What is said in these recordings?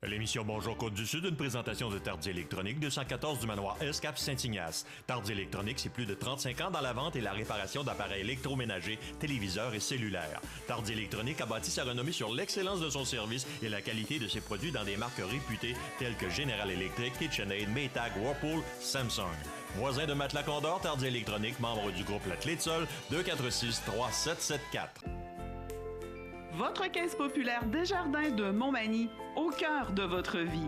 L'émission Bonjour Côte-du-Sud, une présentation de Tardy Électronique, 214 du manoir Escap Saint-Ignace. Tardy Électronique, c'est plus de 35 ans dans la vente et la réparation d'appareils électroménagers, téléviseurs et cellulaires. Tardy Électronique a bâti sa renommée sur l'excellence de son service et la qualité de ses produits dans des marques réputées telles que General Electric, KitchenAid, Maytag, Whirlpool, Samsung. Voisin de Matelas Condor, Tardy Électronique, membre du groupe La Clé de Sol, 246-3774. Votre caisse populaire Desjardins de Montmagny, au cœur de votre vie.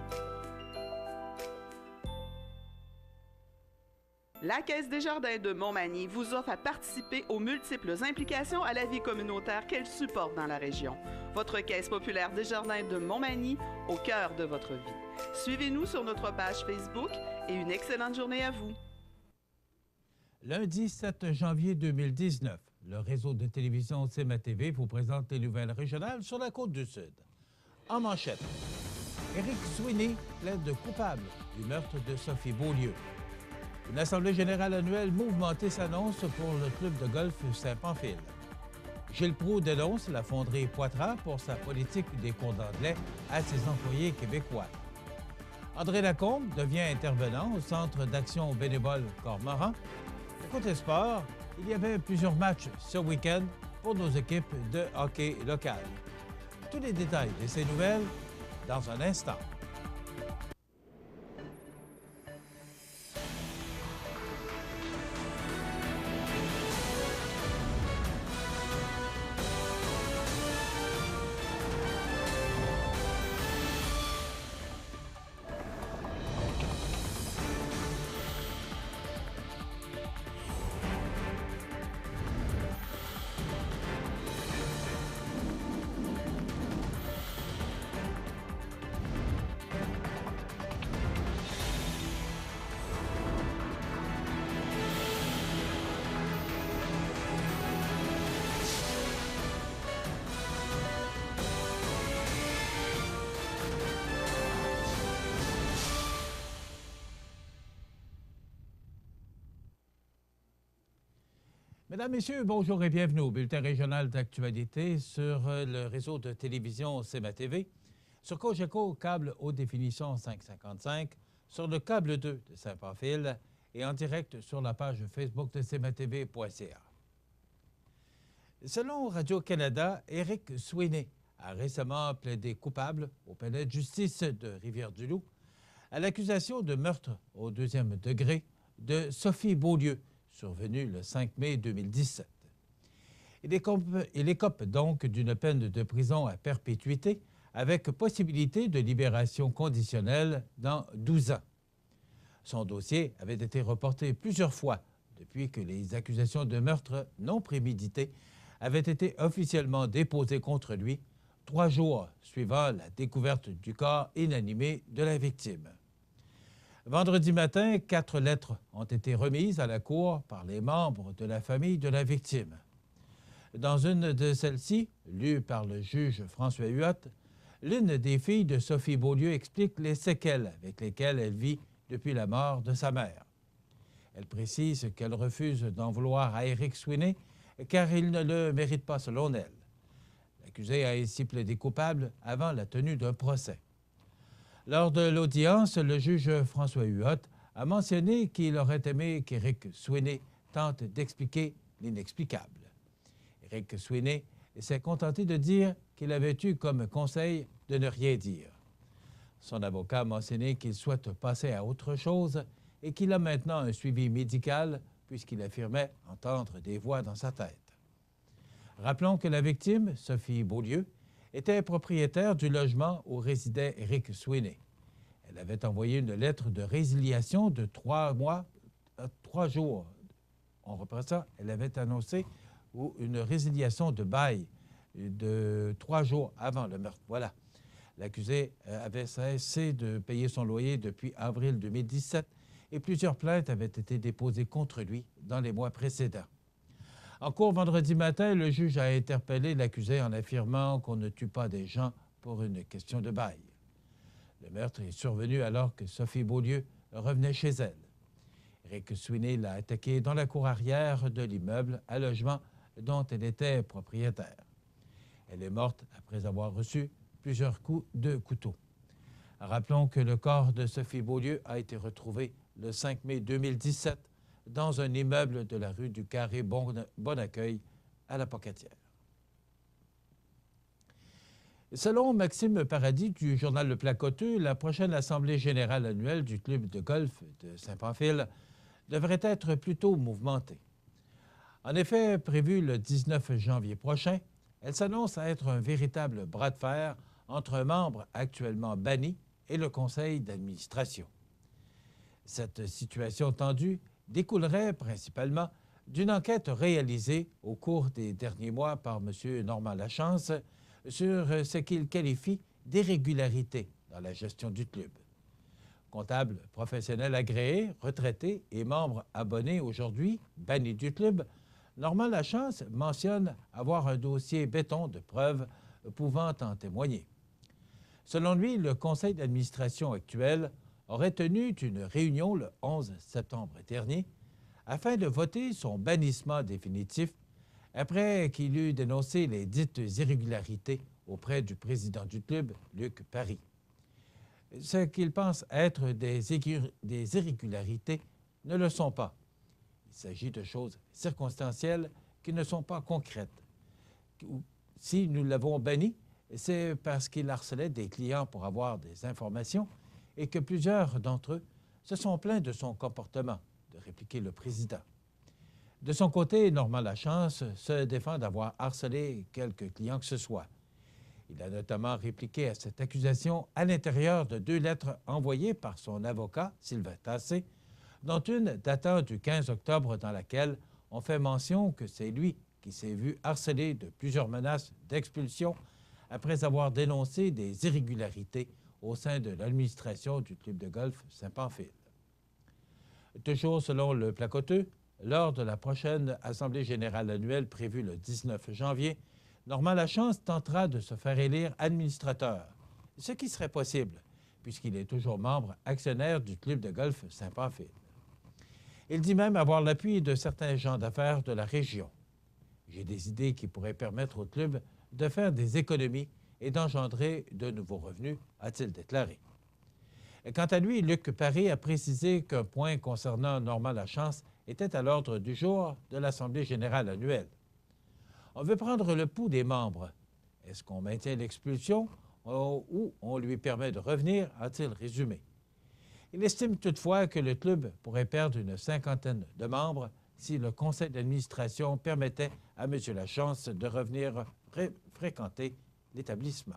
La Caisse Desjardins de Montmagny vous offre à participer aux multiples implications à la vie communautaire qu'elle supporte dans la région. Votre Caisse populaire Desjardins de Montmagny, au cœur de votre vie. Suivez-nous sur notre page Facebook et une excellente journée à vous. Lundi 7 janvier 2019, le réseau de télévision CMA-TV vous présente les nouvelles régionales sur la Côte-du-Sud. En manchette, Éric Sweeney plaide coupable du meurtre de Sophie Beaulieu. Une assemblée générale annuelle mouvementée s'annonce pour le club de golf Saint-Pamphile. Gilles Proulx dénonce la fonderie Poitras pour sa politique des cours d'anglais à ses employés québécois. André Lacombe devient intervenant au Centre d'action bénévole Cormoran. Côté sport, il y avait plusieurs matchs ce week-end pour nos équipes de hockey locales. Tous les détails de ces nouvelles dans un instant. Mesdames, Messieurs, bonjour et bienvenue au bulletin régional d'actualité sur le réseau de télévision CMA-TV, sur Cogeco câble haute définition 555, sur le câble 2 de Saint-Pamphile et en direct sur la page Facebook de cmatv.ca. Selon Radio-Canada, Éric Sweeney a récemment plaidé coupable au palais de justice de Rivière-du-Loup à l'accusation de meurtre au deuxième degré de Sophie Beaulieu, survenu le 5 mai 2017. Il écope donc d'une peine de prison à perpétuité avec possibilité de libération conditionnelle dans 12 ans. Son dossier avait été reporté plusieurs fois depuis que les accusations de meurtre non prémédité avaient été officiellement déposées contre lui 3 jours suivant la découverte du corps inanimé de la victime. Vendredi matin, 4 lettres ont été remises à la Cour par les membres de la famille de la victime. Dans une de celles-ci, lue par le juge François Huot, l'une des filles de Sophie Beaulieu explique les séquelles avec lesquelles elle vit depuis la mort de sa mère. Elle précise qu'elle refuse d'en vouloir à Éric Sweeney car il ne le mérite pas selon elle. L'accusé a ainsi plaidé coupable avant la tenue d'un procès. Lors de l'audience, le juge François Huot a mentionné qu'il aurait aimé qu'Éric Sweeney tente d'expliquer l'inexplicable. Éric Sweeney s'est contenté de dire qu'il avait eu comme conseil de ne rien dire. Son avocat a mentionné qu'il souhaite passer à autre chose et qu'il a maintenant un suivi médical puisqu'il affirmait entendre des voix dans sa tête. Rappelons que la victime, Sophie Beaulieu, était propriétaire du logement où résidait Éric Sweeney. Elle avait envoyé une lettre de résiliation de 3 jours. On reprend ça, elle avait annoncé une résiliation de bail de 3 jours avant le meurtre. Voilà. L'accusé avait cessé de payer son loyer depuis avril 2017 et plusieurs plaintes avaient été déposées contre lui dans les mois précédents. En cours vendredi matin, le juge a interpellé l'accusé en affirmant qu'on ne tue pas des gens pour une question de bail. Le meurtre est survenu alors que Sophie Beaulieu revenait chez elle. Éric Sweeney l'a attaquée dans la cour arrière de l'immeuble à logement dont elle était propriétaire. Elle est morte après avoir reçu plusieurs coups de couteau. Rappelons que le corps de Sophie Beaulieu a été retrouvé le 5 mai 2017 dans un immeuble de la rue du Carré Bon-Accueil à la Pocatière. Selon Maxime Paradis du journal Le Placoteux, la prochaine Assemblée générale annuelle du club de golf de Saint-Pamphile devrait être plutôt mouvementée. En effet, prévue le 19 janvier prochain, elle s'annonce à être un véritable bras de fer entre un membre actuellement banni et le conseil d'administration. Cette situation tendue découlerait principalement d'une enquête réalisée au cours des derniers mois par M. Normand Lachance sur ce qu'il qualifie d'irrégularité dans la gestion du club. Comptable professionnel agréé, retraité et membre abonné aujourd'hui, banni du club, Normand Lachance mentionne avoir un dossier béton de preuves pouvant en témoigner. Selon lui, le conseil d'administration actuel aurait tenu une réunion le 11 septembre dernier afin de voter son bannissement définitif après qu'il eut dénoncé les dites irrégularités auprès du président du club, Luc Parry. Ce qu'il pense être des irrégularités ne le sont pas. Il s'agit de choses circonstancielles qui ne sont pas concrètes. Si nous l'avons banni, c'est parce qu'il harcelait des clients pour avoir des informations et que plusieurs d'entre eux se sont plaints de son comportement, de répliquer le président. De son côté, Normand Lachance se défend d'avoir harcelé quelques clients que ce soit. Il a notamment répliqué à cette accusation à l'intérieur de 2 lettres envoyées par son avocat, Sylvain Tassé, dont une datant du 15 octobre dans laquelle on fait mention que c'est lui qui s'est vu harcelé de plusieurs menaces d'expulsion après avoir dénoncé des irrégularités au sein de l'administration du club de golf Saint-Pamphile. Toujours selon le Placoteux, lors de la prochaine Assemblée générale annuelle prévue le 19 janvier, Normand Lachance tentera de se faire élire administrateur, ce qui serait possible, puisqu'il est toujours membre actionnaire du club de golf Saint-Pamphile. Il dit même avoir l'appui de certains gens d'affaires de la région. J'ai des idées qui pourraient permettre au club de faire des économies et d'engendrer de nouveaux revenus, a-t-il déclaré. Quant à lui, Luc Parry a précisé qu'un point concernant Normand Lachance était à l'ordre du jour de l'Assemblée générale annuelle. On veut prendre le pouls des membres. Est-ce qu'on maintient l'expulsion ou on lui permet de revenir, a-t-il résumé. Il estime toutefois que le club pourrait perdre une 50aine de membres si le conseil d'administration permettait à M. Lachance de revenir fréquenter l'établissement.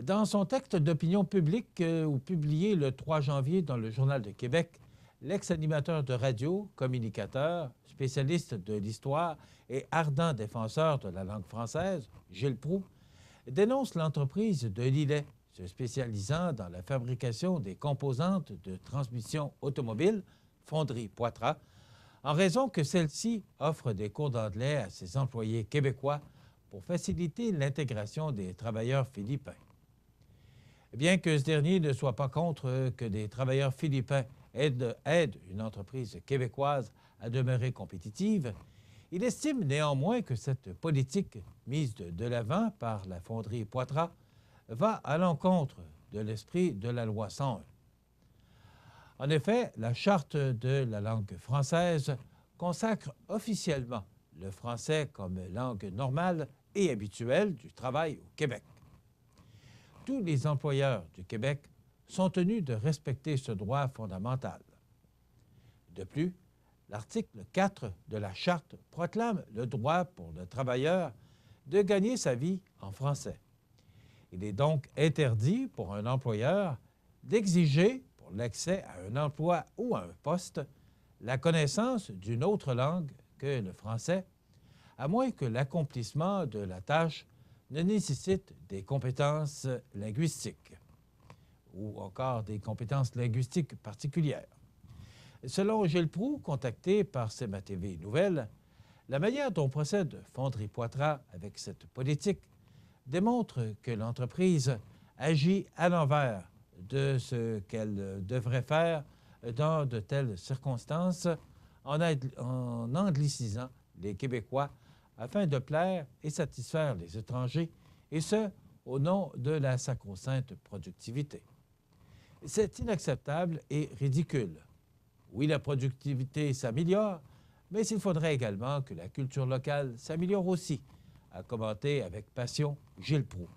Dans son texte d'opinion publique publié le 3 janvier dans le Journal de Québec, l'ex-animateur de radio, communicateur, spécialiste de l'histoire et ardent défenseur de la langue française, Gilles Proulx, dénonce l'entreprise de Lillet, se spécialisant dans la fabrication des composantes de transmission automobile, Fonderie Poitras, en raison que celle-ci offre des cours d'anglais à ses employés québécois pour faciliter l'intégration des travailleurs philippins. Bien que ce dernier ne soit pas contre que des travailleurs philippins aident une entreprise québécoise à demeurer compétitive, il estime néanmoins que cette politique mise de l'avant par la Fonderie Poitras va à l'encontre de l'esprit de la loi 101. En effet, la Charte de la langue française consacre officiellement le français comme langue normale et habituelle du travail au Québec. Tous les employeurs du Québec sont tenus de respecter ce droit fondamental. De plus, l'article 4 de la Charte proclame le droit pour le travailleur de gagner sa vie en français. Il est donc interdit pour un employeur d'exiger, pour l'accès à un emploi ou à un poste, la connaissance d'une autre langue que le français, à moins que l'accomplissement de la tâche ne nécessite des compétences linguistiques ou encore des compétences linguistiques particulières. Selon Gilles Proulx, contacté par CMA-TV Nouvelles, la manière dont procède Fonderie Poitras avec cette politique démontre que l'entreprise agit à l'envers de ce qu'elle devrait faire dans de telles circonstances en anglicisant les Québécois afin de plaire et satisfaire les étrangers, et ce, au nom de la sacro-sainte productivité. C'est inacceptable et ridicule. Oui, la productivité s'améliore, mais il faudrait également que la culture locale s'améliore aussi, a commenté avec passion Gilles Proulx.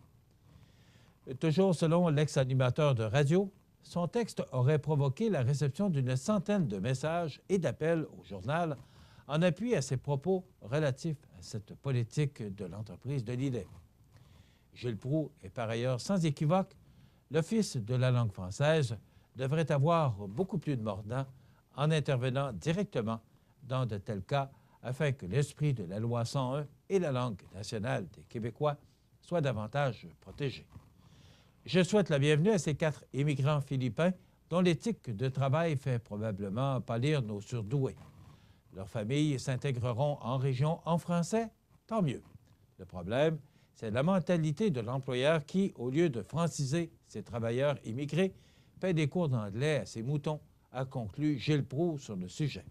Toujours selon l'ex-animateur de radio, son texte aurait provoqué la réception d'une centaine de messages et d'appels au journal en appui à ses propos relatifs à cette politique de l'entreprise de Lillet. Gilles Proulx est par ailleurs sans équivoque, l'Office de la langue française devrait avoir beaucoup plus de mordant en intervenant directement dans de tels cas afin que l'esprit de la loi 101 et la langue nationale des Québécois soient davantage protégés. Je souhaite la bienvenue à ces 4 immigrants philippins dont l'éthique de travail fait probablement pâlir nos surdoués. Leurs familles s'intégreront en région en français, tant mieux. Le problème, c'est la mentalité de l'employeur qui, au lieu de franciser ses travailleurs immigrés, paie des cours d'anglais à ses moutons, a conclu Gilles Proulx sur le sujet.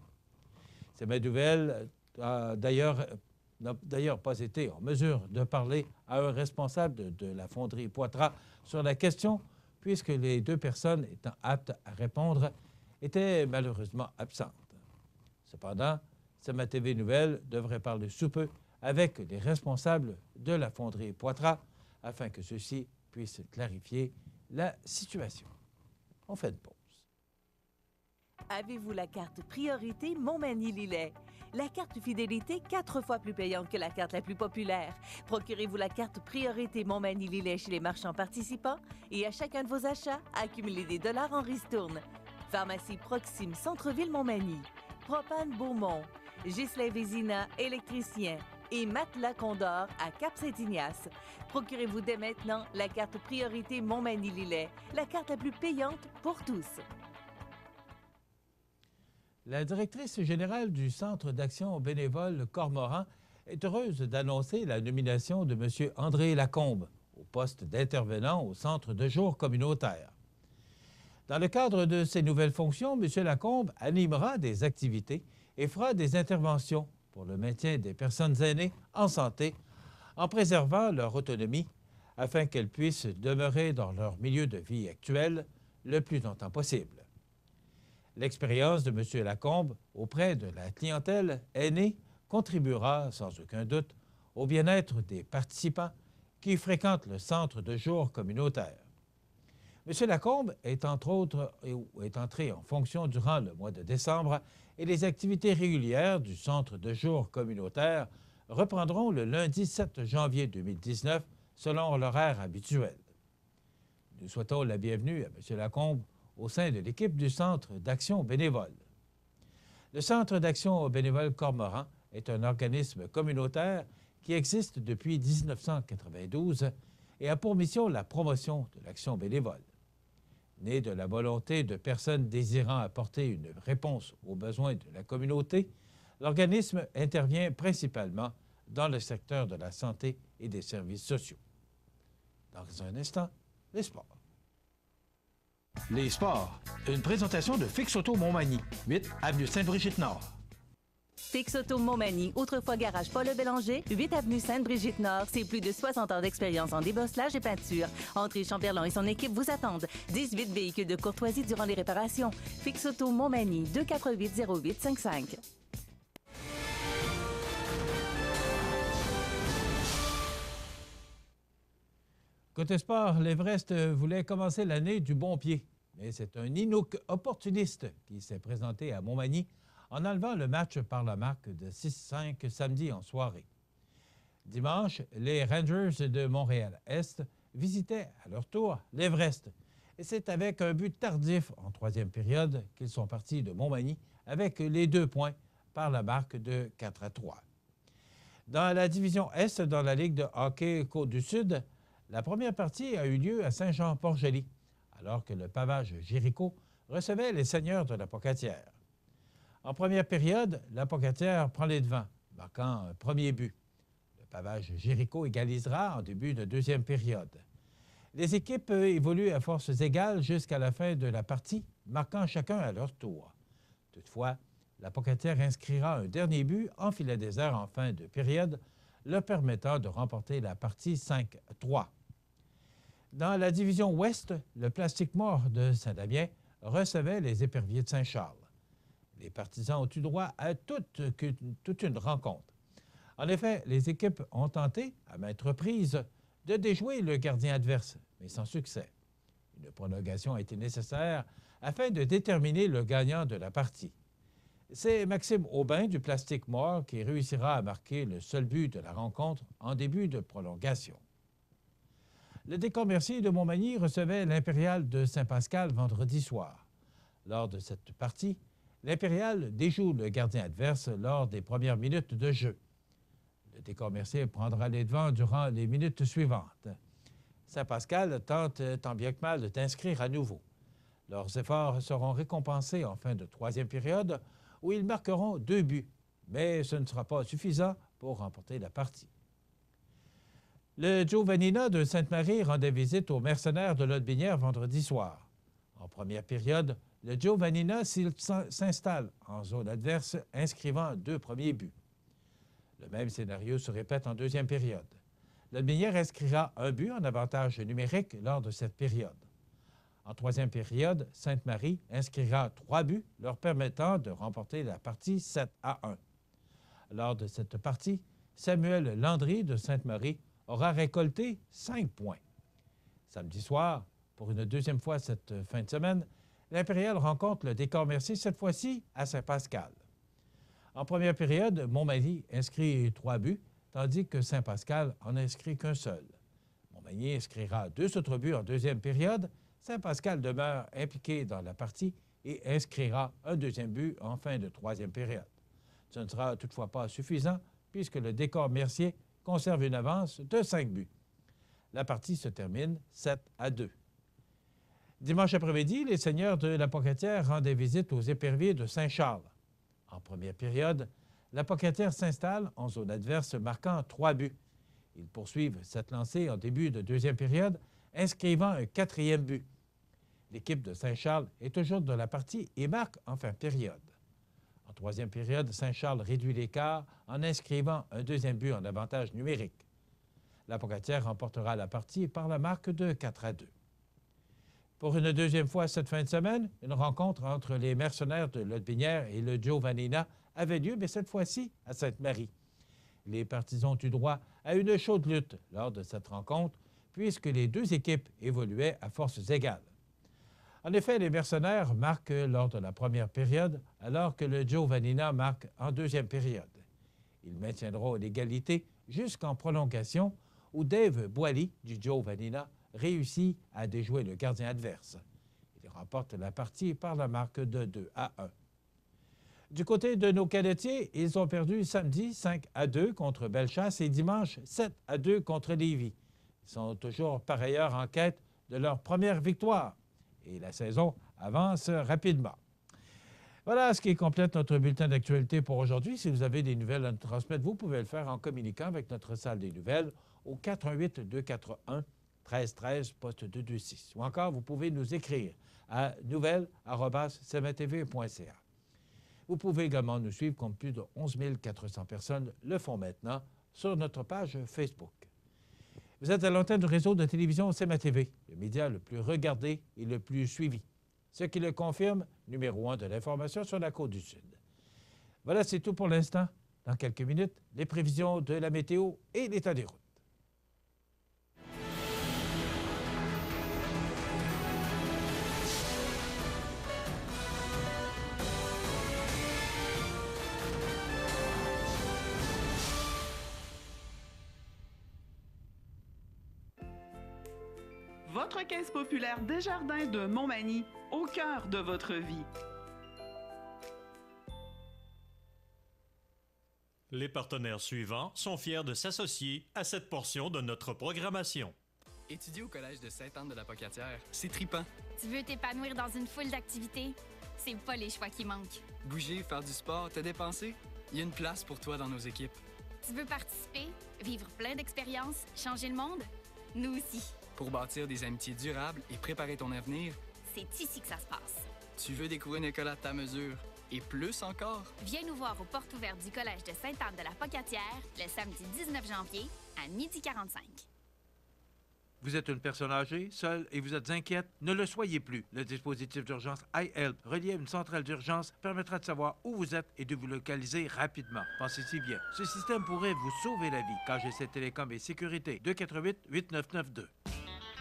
Cette nouvelle n'a d'ailleurs pas été en mesure de parler à un responsable de la fonderie Poitras sur la question, puisque les 2 personnes étant aptes à répondre étaient malheureusement absentes. Cependant, Sema TV Nouvelles devrait parler sous peu avec les responsables de la fonderie Poitras afin que ceux-ci puissent clarifier la situation. On fait une pause. Avez-vous la carte Priorité Montmagny-Lillet? La carte fidélité 4 fois plus payante que la carte la plus populaire. Procurez-vous la carte Priorité Montmagny-Lillet chez les marchands participants et à chacun de vos achats, accumulez des dollars en ristourne. Pharmacie Proxime Centre-Ville Montmagny, Propane Beaumont, Ghislain Vézina, électricien et Matelas Condor à Cap-Saint-Ignace. Procurez-vous dès maintenant la carte Priorité Montmagny-Lillet, la carte la plus payante pour tous. La directrice générale du Centre d'action bénévole Cormoran est heureuse d'annoncer la nomination de M. André Lacombe au poste d'intervenant au Centre de jour communautaire. Dans le cadre de ses nouvelles fonctions, M. Lacombe animera des activités et fera des interventions pour le maintien des personnes aînées en santé en préservant leur autonomie afin qu'elles puissent demeurer dans leur milieu de vie actuel le plus longtemps possible. L'expérience de M. Lacombe auprès de la clientèle aînée contribuera sans aucun doute au bien-être des participants qui fréquentent le centre de jour communautaire. M. Lacombe est entre autres est entré en fonction durant le mois de décembre et les activités régulières du centre de jour communautaire reprendront le lundi 7 janvier 2019 selon l'horaire habituel. Nous souhaitons la bienvenue à M. Lacombe au sein de l'équipe du Centre d'action bénévole. Le Centre d'action bénévole Cormoran est un organisme communautaire qui existe depuis 1992 et a pour mission la promotion de l'action bénévole. Né de la volonté de personnes désirant apporter une réponse aux besoins de la communauté, l'organisme intervient principalement dans le secteur de la santé et des services sociaux. Dans un instant, les sports. Les sports. Une présentation de Fix Auto Montmagny, 8 avenue Sainte-Brigitte-Nord. Fix Auto Montmagny, autrefois garage Paul-Bélanger, 8 avenue Sainte-Brigitte-Nord. C'est plus de 60 ans d'expérience en débosselage et peinture. André Chamberlain et son équipe vous attendent. 18 véhicules de courtoisie durant les réparations. Fix Auto Montmagny, 248-0855. Côté sport, l'Everest voulait commencer l'année du bon pied, mais c'est un Inuk opportuniste qui s'est présenté à Montmagny en enlevant le match par la marque de 6-5 samedi en soirée. Dimanche, les Rangers de Montréal-Est visitaient à leur tour l'Everest. Et c'est avec un but tardif en 3e période qu'ils sont partis de Montmagny avec les 2 points par la marque de 4-3. Dans la division Est, dans la Ligue de hockey Côte-du-Sud, la première partie a eu lieu à Saint-Jean-Port-Joli, alors que le pavage Jéricho recevait les Seigneurs de la Pocatière. En première période, la Pocatière prend les devants, marquant un premier but. Le pavage Jéricho égalisera en début de 2e période. Les équipes évoluent à forces égales jusqu'à la fin de la partie, marquant chacun à leur tour. Toutefois, la Pocatière inscrira un dernier but en filet désert en fin de période, leur permettant de remporter la partie 5-3. Dans la division ouest, le Plastique Mort de Saint-Damien recevait les Éperviers de Saint-Charles. Les partisans ont eu droit à toute une rencontre. En effet, les équipes ont tenté, à maintes reprises, de déjouer le gardien adverse, mais sans succès. Une prolongation a été nécessaire afin de déterminer le gagnant de la partie. C'est Maxime Aubin du Plastique Mort qui réussira à marquer le seul but de la rencontre en début de prolongation. Le Décor Mercier de Montmagny recevait l'Impérial de Saint-Pascal vendredi soir. Lors de cette partie, l'Impérial déjoue le gardien adverse lors des premières minutes de jeu. Le Décor Mercier prendra les devants durant les minutes suivantes. Saint-Pascal tente tant bien que mal d'inscrire à nouveau. Leurs efforts seront récompensés en fin de troisième période où ils marqueront 2 buts, mais ce ne sera pas suffisant pour remporter la partie. Le Giovannina de Sainte-Marie rendait visite aux mercenaires de Lotbinière vendredi soir. En première période, le Giovannina s'installe en zone adverse, inscrivant 2 premiers buts. Le même scénario se répète en deuxième période. Lotbinière inscrira 1 but en avantage numérique lors de cette période. En troisième période, Sainte-Marie inscrira 3 buts, leur permettant de remporter la partie 7-1. Lors de cette partie, Samuel Landry de Sainte-Marie aura récolté 5 points. Samedi soir, pour une deuxième fois cette fin de semaine, l'Impérial rencontre le Décor Mercier, cette fois-ci à Saint-Pascal. En première période, Montmagny inscrit 3 buts, tandis que Saint-Pascal en inscrit qu'un seul. Montmagny inscrira 2 autres buts en deuxième période. Saint-Pascal demeure impliqué dans la partie et inscrira un deuxième but en fin de troisième période. Ce ne sera toutefois pas suffisant puisque le Décor Mercier conserve une avance de 5 buts. La partie se termine 7-2. Dimanche après-midi, les seigneurs de la Pocatière rendaient visite aux Éperviers de Saint-Charles. En première période, la Pocatière s'installe en zone adverse, marquant 3 buts. Ils poursuivent cette lancée en début de deuxième période, inscrivant un 4e but. L'équipe de Saint-Charles est toujours dans la partie et marque en fin de période. En troisième période, Saint-Charles réduit l'écart en inscrivant un 2e but en avantage numérique. La Pocatière remportera la partie par la marque de 4-2. Pour une deuxième fois cette fin de semaine, une rencontre entre les mercenaires de Lotbinière et le Giovannina avait lieu, mais cette fois-ci à Sainte-Marie. Les partisans ont eu droit à une chaude lutte lors de cette rencontre, puisque les 2 équipes évoluaient à forces égales. En effet, les mercenaires marquent lors de la première période, alors que le Giovannina marque en deuxième période. Ils maintiendront l'égalité jusqu'en prolongation, où Dave Boily du Giovannina réussit à déjouer le gardien adverse. Il remporte la partie par la marque de 2-1. Du côté de nos cadetiers, ils ont perdu samedi 5-2 contre Bellechasse et dimanche 7-2 contre Lévis. Ils sont toujours par ailleurs en quête de leur première victoire et la saison avance rapidement. Voilà ce qui complète notre bulletin d'actualité pour aujourd'hui. Si vous avez des nouvelles à nous transmettre, vous pouvez le faire en communiquant avec notre salle des nouvelles au 418-241-1313, poste 226. Ou encore, vous pouvez nous écrire à nouvelles@cmtv.ca. Vous pouvez également nous suivre comme plus de 11 400 personnes le font maintenant sur notre page Facebook. Vous êtes à l'antenne du réseau de télévision CMA-TV, le média le plus regardé et le plus suivi. Ce qui le confirme, numéro 1 de l'information sur la Côte-du-Sud. Voilà, c'est tout pour l'instant. Dans quelques minutes, les prévisions de la météo et l'état des routes. Votre caisse populaire Desjardins de Montmagny, au cœur de votre vie. Les partenaires suivants sont fiers de s'associer à cette portion de notre programmation. Étudier au Collège de Sainte-Anne-de-la-Pocatière, c'est tripant. Tu veux t'épanouir dans une foule d'activités? C'est pas les choix qui manquent. Bouger, faire du sport, te dépenser, il y a une place pour toi dans nos équipes. Tu veux participer, vivre plein d'expériences, changer le monde? Nous aussi. Pour bâtir des amitiés durables et préparer ton avenir, C'est ici que ça se passe. tu veux découvrir une école à ta mesure et plus encore? Viens nous voir aux portes ouvertes du Collège de Sainte-Anne-de-la-Pocatière le samedi 19 janvier à 12h45. Vous êtes une personne âgée, seule et vous êtes inquiète? Ne le soyez plus. Le dispositif d'urgence iHelp, relié à une centrale d'urgence, permettra de savoir où vous êtes et de vous localiser rapidement. Pensez-y bien. Ce système pourrait vous sauver la vie. KGC Télécom et Sécurité, 248-8992.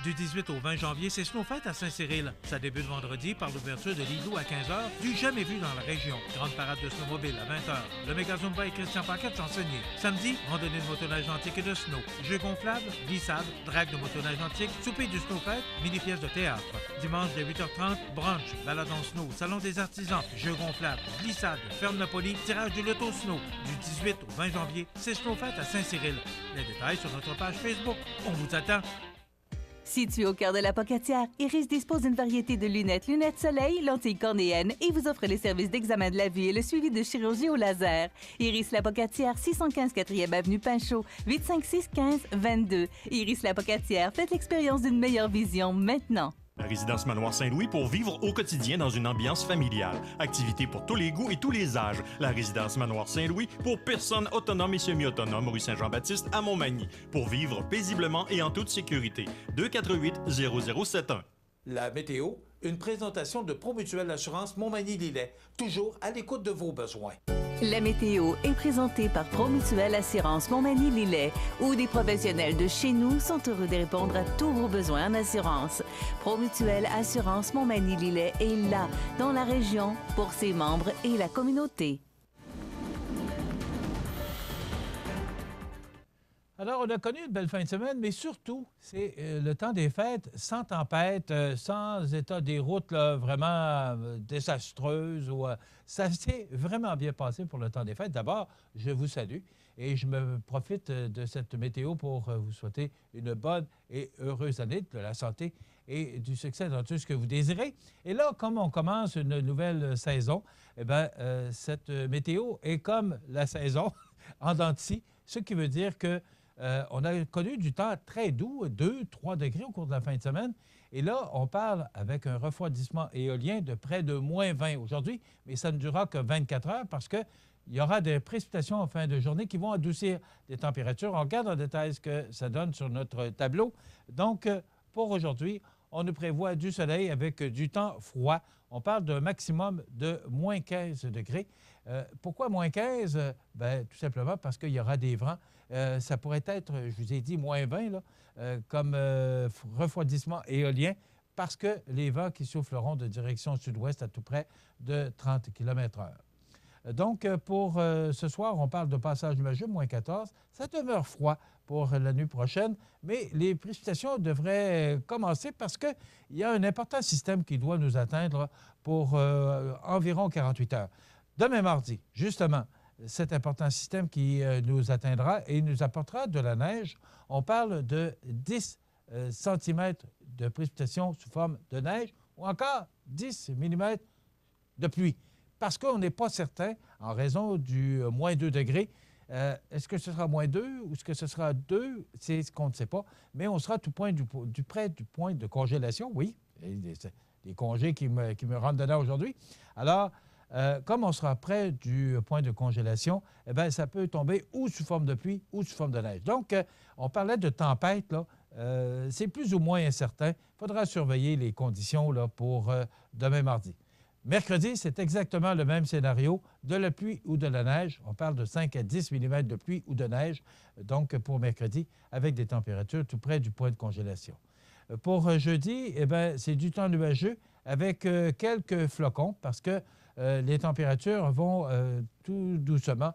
Du 18 au 20 janvier, c'est Snowfête à Saint-Cyril. Ça débute vendredi par l'ouverture de l'igloo à 15h, du jamais vu dans la région. Grande parade de snowmobile à 20h. Le méga Zumba et Christian Paquette chansonnier. Samedi, randonnée de motoneige antique et de snow. Jeux gonflables, glissade, drague de motoneige antique, souper du Snowfête, mini-pièce de théâtre. Dimanche dès 8h30, brunch, balade en snow, salon des artisans, jeux gonflables, glissade, ferme Napoli, tirage du loto snow. Du 18 au 20 janvier, c'est Snowfête à Saint-Cyril. Les détails sur notre page Facebook. On vous attend. Situé au cœur de la Pocatière, Iris dispose d'une variété de lunettes soleil, lentilles cornéennes et vous offre les services d'examen de la vue et le suivi de chirurgie au laser. Iris la Pocatière, 615 4e avenue Pinchot, 856-15-22. Iris la Pocatière, faites l'expérience d'une meilleure vision maintenant. La résidence Manoir Saint-Louis pour vivre au quotidien dans une ambiance familiale. Activités pour tous les goûts et tous les âges. La résidence Manoir Saint-Louis pour personnes autonomes et semi-autonomes, rue Saint-Jean-Baptiste à Montmagny. Pour vivre paisiblement et en toute sécurité. 248-0071. La météo, une présentation de Promutuelle Assurance Montmagny-Lillet, toujours à l'écoute de vos besoins. La météo est présentée par Promutuelle Assurance Montmagny-Lillet, où des professionnels de chez nous sont heureux de répondre à tous vos besoins en assurance. Promutuelle Assurance Montmagny-Lillet est là, dans la région, pour ses membres et la communauté. Alors, on a connu une belle fin de semaine, mais surtout, c'est le temps des fêtes, sans tempête, sans état des routes là, vraiment désastreuses. Ça s'est vraiment bien passé pour le temps des fêtes. D'abord, je vous salue et je me profite de cette météo pour vous souhaiter une bonne et heureuse année, de la santé et du succès dans tout ce que vous désirez. Et là, comme on commence une nouvelle saison, eh bien, cette météo est comme la saison en dents de scie, ce qui veut dire que on a connu du temps très doux, 2-3 degrés au cours de la fin de semaine. Et là, on parle avec un refroidissement éolien de près de moins 20 aujourd'hui, mais ça ne durera que 24 heures parce qu'il y aura des précipitations en fin de journée qui vont adoucir les températures. On regarde en détail ce que ça donne sur notre tableau. Donc, pour aujourd'hui, on nous prévoit du soleil avec du temps froid. On parle d'un maximum de moins 15 degrés. Pourquoi moins 15? Bien, tout simplement parce qu'il y aura des vents. Ça pourrait être, je vous ai dit, moins 20, là, comme refroidissement éolien, parce que les vents qui souffleront de direction sud-ouest à tout près de 30 km/h. Donc, pour ce soir, on parle de passage nuageux, moins 14. Ça demeure froid pour la nuit prochaine, mais les précipitations devraient commencer parce qu'il y a un important système qui doit nous atteindre pour environ 48 heures. Demain mardi, justement, cet important système qui nous atteindra et nous apportera de la neige. On parle de 10 cm de précipitations sous forme de neige ou encore 10 mm de pluie. Parce qu'on n'est pas certain, en raison du moins 2 degrés, est-ce que ce sera moins 2 ou est-ce que ce sera 2? C'est ce qu'on ne sait pas. Mais on sera tout près du point de congélation, oui. Les congés qui me rentrent dedans aujourd'hui. Alors, comme on sera près du point de congélation, eh bien, ça peut tomber ou sous forme de pluie ou sous forme de neige. Donc, on parlait de tempête, là. C'est plus ou moins incertain. Il faudra surveiller les conditions là, pour demain mardi. Mercredi, c'est exactement le même scénario, de la pluie ou de la neige. On parle de 5 à 10 mm de pluie ou de neige, donc pour mercredi, avec des températures tout près du point de congélation. Pour jeudi, eh bien, c'est du temps nuageux avec quelques flocons parce que les températures vont tout doucement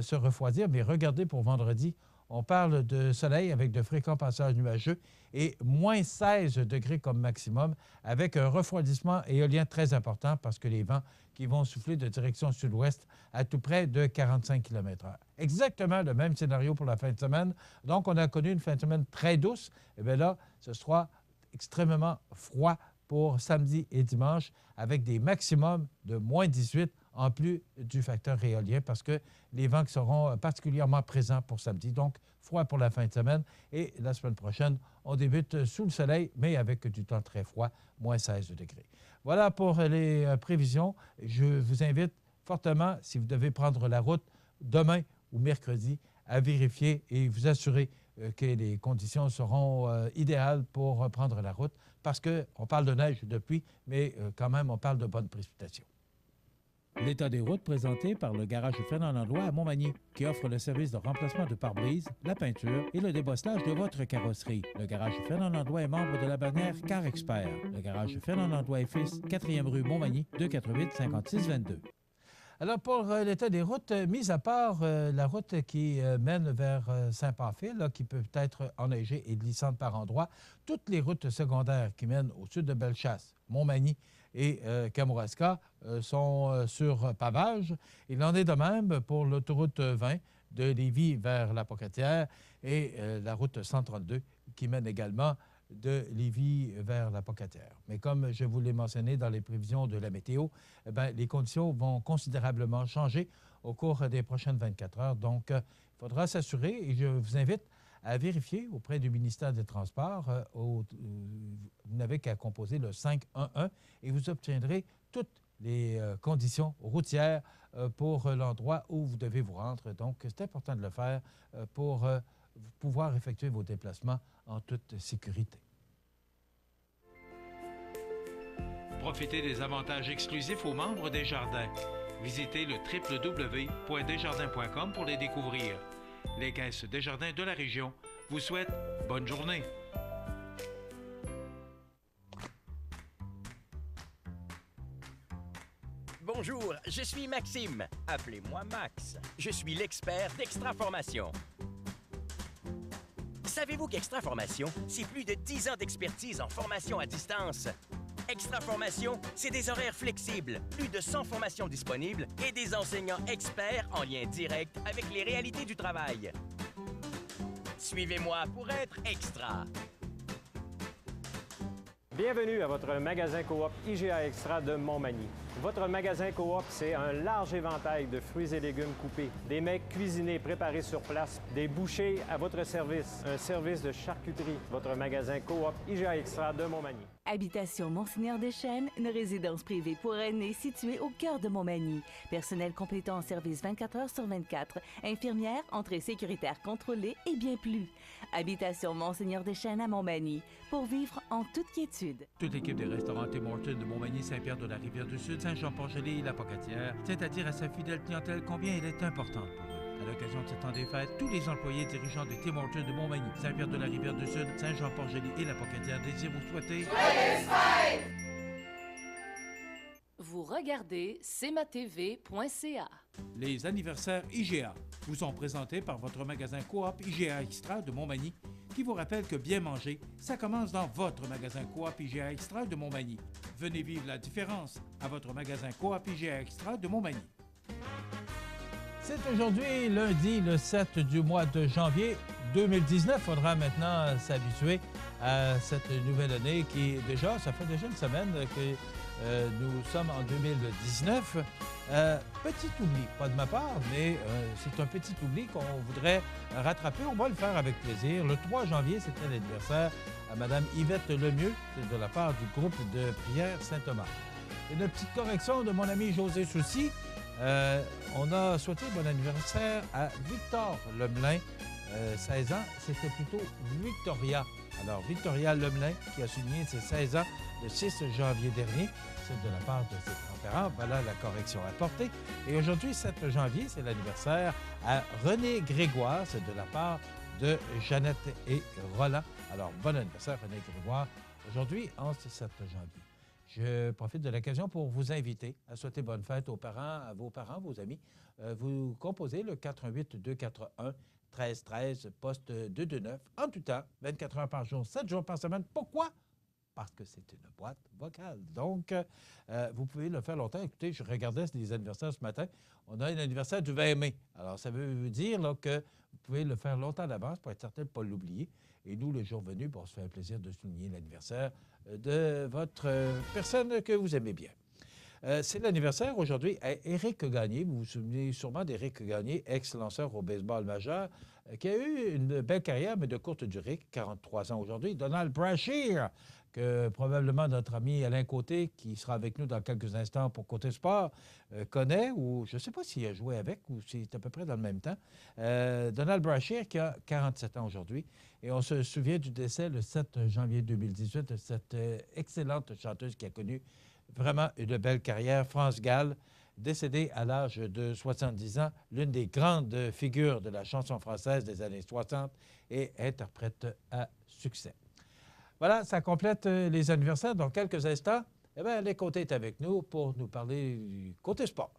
se refroidir. Mais regardez pour vendredi, on parle de soleil avec de fréquents passages nuageux et moins 16 degrés comme maximum avec un refroidissement éolien très important parce que les vents qui vont souffler de direction sud-ouest à tout près de 45 km/h. Exactement le même scénario pour la fin de semaine. Donc, on a connu une fin de semaine très douce. Et bien là, ce sera extrêmement froid pour samedi et dimanche avec des maximums de moins 18 en plus du facteur éolien parce que les vents qui seront particulièrement présents pour samedi. Donc, froid pour la fin de semaine. Et la semaine prochaine, on débute sous le soleil, mais avec du temps très froid, moins 16 degrés. Voilà pour les prévisions. Je vous invite fortement, si vous devez prendre la route demain ou mercredi, à vérifier et vous assurer que les conditions seront idéales pour prendre la route parce qu'on parle de neige, de pluie, mais quand même, on parle de bonnes précipitations. L'état des routes présenté par le garage Fernand Landlois à Montmagny, qui offre le service de remplacement de pare-brise, la peinture et le débosselage de votre carrosserie. Le garage Fernand Landlois est membre de la bannière Car Expert. Le garage Fernand Landlois et Fils, 4e rue Montmagny, 248-5622. Alors, pour l'état des routes, mis à part la route qui mène vers Saint-Pamphile, qui peut être enneigée et glissante par endroits, toutes les routes secondaires qui mènent au sud de Bellechasse, Montmagny et Kamouraska sont sur pavage. Il en est de même pour l'autoroute 20 de Lévis vers la Pocatière et la route 132 qui mène également de Lévis vers la Pocatière. Mais comme je vous l'ai mentionné dans les prévisions de la météo, les conditions vont considérablement changer au cours des prochaines 24 heures. Donc, il faudra s'assurer, et je vous invite à vérifier auprès du ministère des Transports. Vous n'avez qu'à composer le 511 et vous obtiendrez toutes les conditions routières pour l'endroit où vous devez vous rendre. Donc, c'est important de le faire pour pouvoir effectuer vos déplacements en toute sécurité. Profitez des avantages exclusifs aux membres des Jardins. Visitez le www.desjardins.com pour les découvrir. Les caisses Desjardins de la région vous souhaitent bonne journée. Bonjour, je suis Maxime. Appelez-moi Max. Je suis l'expert d'Extra Formation. Savez-vous qu'Extra Formation, c'est plus de 10 ans d'expertise en formation à distance? Extra Formation, c'est des horaires flexibles, plus de 100 formations disponibles et des enseignants experts en lien direct avec les réalités du travail. Suivez-moi pour être extra. Bienvenue à votre magasin Coop IGA Extra de Montmagny. Votre magasin Coop, c'est un large éventail de fruits et légumes coupés, des mets cuisinés préparés sur place, des bouchées à votre service, un service de charcuterie. Votre magasin Coop IGA Extra de Montmagny. Habitation Monseigneur Deschênes, une résidence privée pour aînés située au cœur de Montmagny. Personnel complétant en service 24 heures sur 24. Infirmière, entrée sécuritaire contrôlée et bien plus. Habitation Monseigneur Deschênes à Montmagny. Pour vivre en toute quiétude. Toute l'équipe des restaurants Tim Hortons de Montmagny, Saint-Pierre de la Rivière-du-Sud, Saint-Jean-Port-Joli et la Pocatière tient à dire à sa fidèle clientèle combien elle est importante pour eux. À l'occasion de ce temps des fêtes, tous les employés dirigeants des Tim Hortons de Montmagny, Saint-Pierre de la Rivière-du-Sud, Saint-Jean-Port-Joli et la Pocatière désirent vous souhaiter... Vous regardez cmatv.ca. Les anniversaires IGA vous sont présentés par votre magasin Coop IGA Extra de Montmagny, qui vous rappelle que bien manger, ça commence dans votre magasin Coop IGA Extra de Montmagny. Venez vivre la différence à votre magasin Coop IGA Extra de Montmagny. C'est aujourd'hui, lundi, le 7 du mois de janvier 2019. Il faudra maintenant s'habituer à cette nouvelle année qui, déjà, ça fait déjà une semaine que nous sommes en 2019. Petit oubli, pas de ma part, mais c'est un petit oubli qu'on voudrait rattraper. On va le faire avec plaisir. Le 3 janvier, c'était l'anniversaire à Mme Yvette Lemieux, c'est de la part du groupe de prière Saint-Thomas. Une petite correction de mon ami José Soucy. On a souhaité bon anniversaire à Victor Lemelin, 16 ans. C'était plutôt Victoria. Alors, Victoria Lemelin, qui a souligné ses 16 ans le 6 janvier dernier. C'est de la part de ses grands-parents. Voilà la correction apportée. Et aujourd'hui, 7 janvier, c'est l'anniversaire à René Grégoire. C'est de la part de Jeannette et Roland. Alors, bon anniversaire, René Grégoire, aujourd'hui, en ce 7 janvier. Je profite de l'occasion pour vous inviter à souhaiter bonne fête aux parents, à vos parents, vos amis. Vous composez le 418-241-1313, poste 229, en tout temps, 24 heures par jour, 7 jours par semaine. Pourquoi? Parce que c'est une boîte vocale. Donc, vous pouvez le faire longtemps. Écoutez, je regardais les anniversaires ce matin. On a un anniversaire du 20 mai. Alors, ça veut dire là, que vous pouvez le faire longtemps d'avance pour être certain de ne pas l'oublier. Et nous, le jour venu, on se fait un plaisir de souligner l'anniversaire de votre personne que vous aimez bien. C'est l'anniversaire aujourd'hui à Éric Gagné. Vous vous souvenez sûrement d'Éric Gagné, ex-lanceur au baseball majeur, qui a eu une belle carrière, mais de courte durée, 43 ans aujourd'hui. Donald Brashear, que probablement notre ami Alain Côté, qui sera avec nous dans quelques instants pour Côté Sport, connaît, ou je ne sais pas s'il a joué avec ou s'il est à peu près dans le même temps. Donald Brashear, qui a 47 ans aujourd'hui. Et on se souvient du décès le 7 janvier 2018 de cette excellente chanteuse qui a connu vraiment une belle carrière, France Gall, décédée à l'âge de 70 ans, l'une des grandes figures de la chanson française des années 60 et interprète à succès. Voilà, ça complète les anniversaires. Dans quelques instants, Alain Côté est avec nous pour nous parler du Côté Sport.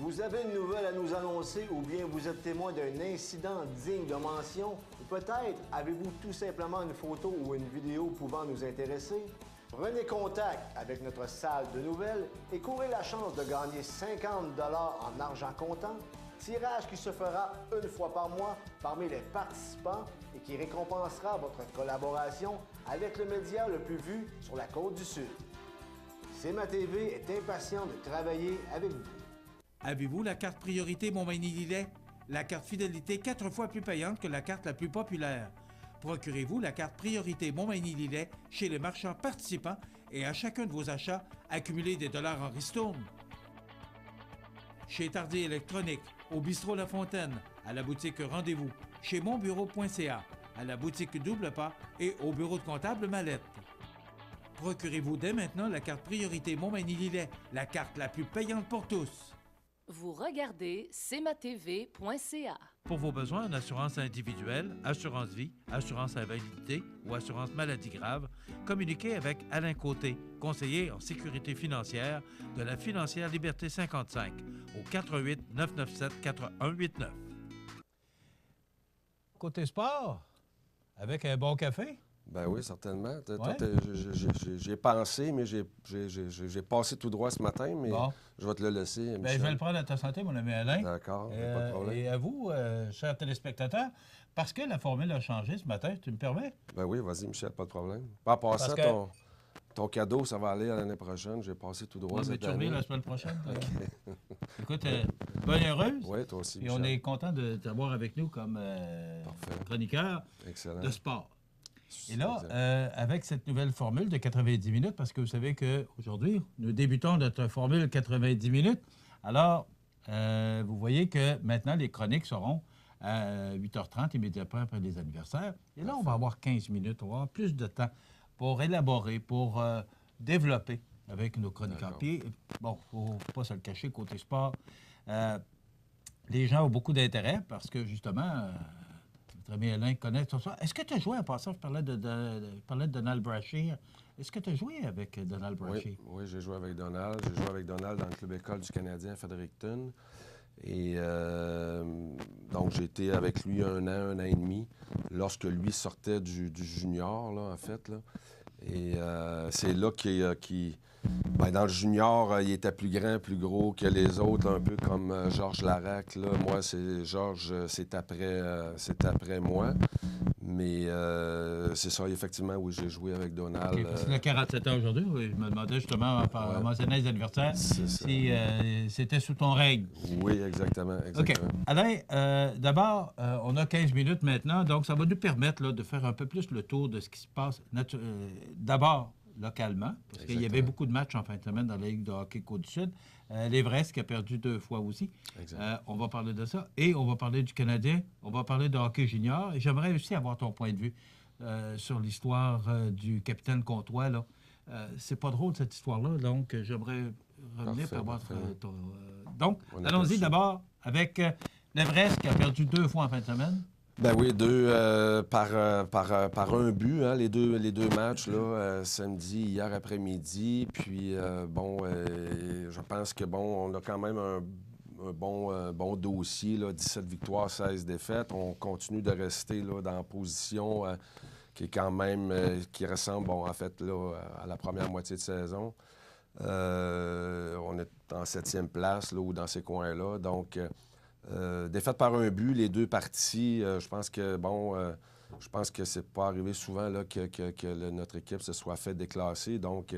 Vous avez une nouvelle à nous annoncer ou bien vous êtes témoin d'un incident digne de mention ou peut-être avez-vous tout simplement une photo ou une vidéo pouvant nous intéresser? Prenez contact avec notre salle de nouvelles et courez la chance de gagner 50 $ en argent comptant, tirage qui se fera une fois par mois parmi les participants et qui récompensera votre collaboration avec le média le plus vu sur la Côte-du-Sud. CMA-TV est impatient de travailler avec vous. Avez-vous la carte priorité Montmagny-Lillet? La carte fidélité 4 fois plus payante que la carte la plus populaire. Procurez-vous la carte priorité Montmagny-Lillet chez les marchands participants et à chacun de vos achats, accumulez des dollars en ristourne. Chez Tardier Électronique, au bistrot La Fontaine, à la boutique Rendez-vous, chez monbureau.ca, à la boutique Double Pas et au bureau de comptable Mallette. Procurez-vous dès maintenant la carte priorité Montmagny-Lillet, la carte la plus payante pour tous. Vous regardez cmatv.ca. Pour vos besoins en assurance individuelle, assurance vie, assurance invalidité ou assurance maladie grave, communiquez avec Alain Côté, conseiller en sécurité financière de la Financière Liberté 55 au 88 997 4189. Côté Sport, avec un bon café? Ben oui, certainement. Ouais. J'ai pensé, mais j'ai passé tout droit ce matin, mais bon. Je vais te le laisser, Bien, je vais le prendre à ta santé, mon ami Alain. D'accord, pas de problème. Et à vous, chers téléspectateurs, parce que la formule a changé ce matin, tu me permets? Ben oui, vas-y, Michel, pas de problème. En passant, ton cadeau, ça va aller à l'année prochaine. J'ai passé tout droit cette année. Tu reviens la semaine prochaine. Okay. Écoute, bonne heureuse. Oui, toi aussi, et on est content de t'avoir avec nous comme chroniqueur de sport. Et là, avec cette nouvelle formule de 90 minutes, parce que vous savez qu'aujourd'hui, nous débutons notre formule 90 minutes. Alors, vous voyez que maintenant, les chroniques seront à 8h30, immédiatement après les anniversaires. Et là, on va avoir 15 minutes, on va avoir plus de temps pour élaborer, pour développer avec nos chroniqueurs. Puis, bon, il ne faut pas se le cacher, côté sport, les gens ont beaucoup d'intérêt parce que, justement... Notre ami Alain connaît tout ça. Est-ce que tu as joué en passant? Je parlais de Donald Brashear. Est-ce que tu as joué avec Donald Brashear? Oui, j'ai joué avec Donald. J'ai joué avec Donald dans le club école du Canadien à Fredericton. Et donc, j'ai été avec lui un an et demi, lorsque lui sortait du junior, là, en fait. Là. Et c'est là qu'il... Ben, dans le junior, il était plus grand, plus gros que les autres, un peu comme Georges Larac. Là. Moi, Georges, c'est après moi. Mais c'est ça, effectivement, oui, j'ai joué avec Donald. Okay, parce qu'il a 47 ans aujourd'hui. Oui, je me demandais justement, en mentionnant les anniversaires, si c'était sous ton règne. Oui, exactement. OK. Alain, d'abord, on a 15 minutes maintenant, donc ça va nous permettre là, de faire un peu plus le tour de ce qui se passe d'abord localement, parce qu'il y avait beaucoup de matchs en fin de semaine dans la Ligue de hockey Côte-du-Sud. L'Everest qui a perdu 2 fois aussi. On va parler de ça. Et on va parler du Canadien. On va parler de hockey junior. Et j'aimerais aussi avoir ton point de vue sur l'histoire du capitaine Comtois. Là. C'est pas drôle, cette histoire-là. Donc, j'aimerais revenir pour avoir ton... Donc, allons-y d'abord avec l'Everest qui a perdu 2 fois en fin de semaine. Ben oui, 2 par un but, hein, les deux matchs, là, samedi, hier après-midi. Puis, je pense que, on a quand même un bon dossier, là, 17 victoires, 16 défaites. On continue de rester là, dans la position qui est quand même, qui ressemble, en fait, là, à la première moitié de saison. On est en 7e place, là, ou dans ces coins-là. Donc... défaite par un but, les 2 parties, je pense que c'est pas arrivé souvent là, que notre équipe se soit fait déclasser. Donc,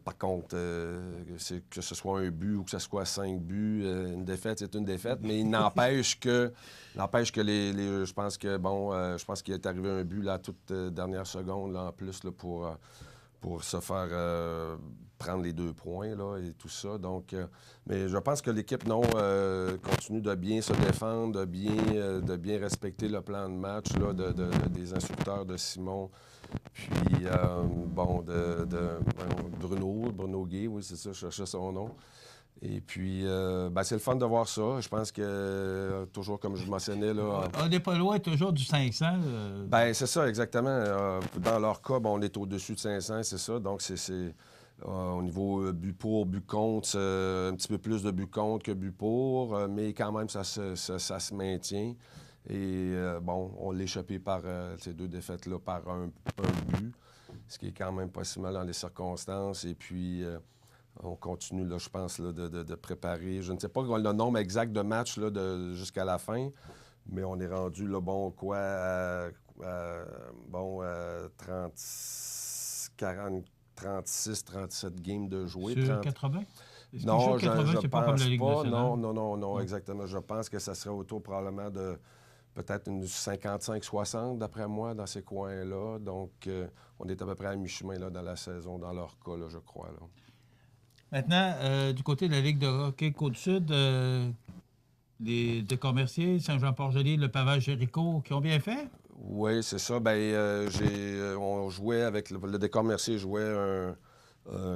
Par contre, que ce soit un but ou que ce soit 5 buts, une défaite, c'est une défaite, mais il n'empêche que je pense que, je pense qu'il est arrivé un but là, à toute dernière seconde, là, en plus, là, pour se faire prendre les 2 points là, et tout ça. Donc, mais je pense que l'équipe, continue de bien se défendre, de bien respecter le plan de match là, des instructeurs de Simon. Puis, Bruno Guay, oui, c'est ça, je cherchais son nom. Et puis, c'est le fun de voir ça. Je pense que, toujours comme je mentionnais, là... On n'est pas loin toujours du 500. C'est ça, exactement. Dans leur cas, on est au-dessus de 500, c'est ça. Donc, c'est au niveau but pour, but contre, un petit peu plus de but contre que but pour, mais quand même, ça se maintient. Et on l'a échappé par ces 2 défaites-là par un but, ce qui est quand même pas si mal dans les circonstances. Et puis, on continue, là, je pense, là, de préparer. Je ne sais pas le nombre exact de matchs là, jusqu'à la fin, mais on est rendu, là, 36, 37 games de jouer. Sur 80? Non, je pense pas. Non, non, exactement. Je pense que ça serait autour probablement de peut-être une 55-60, d'après moi, dans ces coins-là. Donc, on est à peu près à mi-chemin là, dans la saison, dans leur cas, là, je crois. Là. Maintenant, du côté de la Ligue de hockey Côte-Sud, les décors Mercier, Saint-Jean-Port-Joli, le Pavage Jéricho, qui ont bien fait? Oui, c'est ça. On jouait avec le décor Mercier, jouait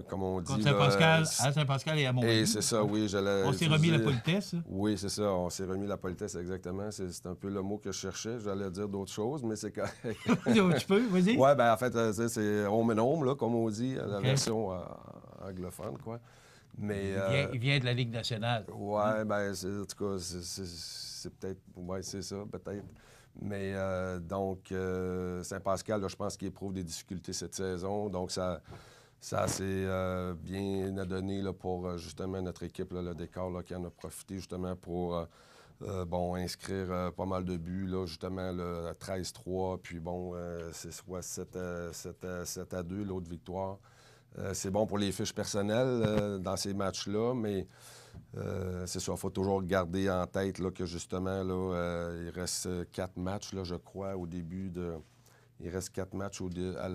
comme on dit... Contre Saint-Pascal, à Saint-Pascal et à Montréal. Et c'est ça, oui. On s'est remis la politesse. Oui, c'est ça. On s'est remis la politesse, exactement. C'est un peu le mot que je cherchais. J'allais dire d'autres choses, mais c'est correct. Tu peux, vas-y. Oui, en fait, c'est home and home, là, comme on dit, la version anglophone, quoi. Mais, il vient de la Ligue nationale. Oui, en tout cas, c'est peut-être... Oui, c'est ça, peut-être. Mais Saint-Pascal, là, je pense qu'il éprouve des difficultés cette saison. Donc, ça s'est bien donné là, pour justement notre équipe, là, le décor, là, qui en a profité justement pour inscrire pas mal de buts, là, justement là, 13-3, puis c'est soit 7-2, l'autre victoire. C'est bon pour les fiches personnelles dans ces matchs-là, mais c'est ça, il faut toujours garder en tête là, que justement, là, il reste 4 matchs, là, je crois, au début de... Il reste 4 matchs à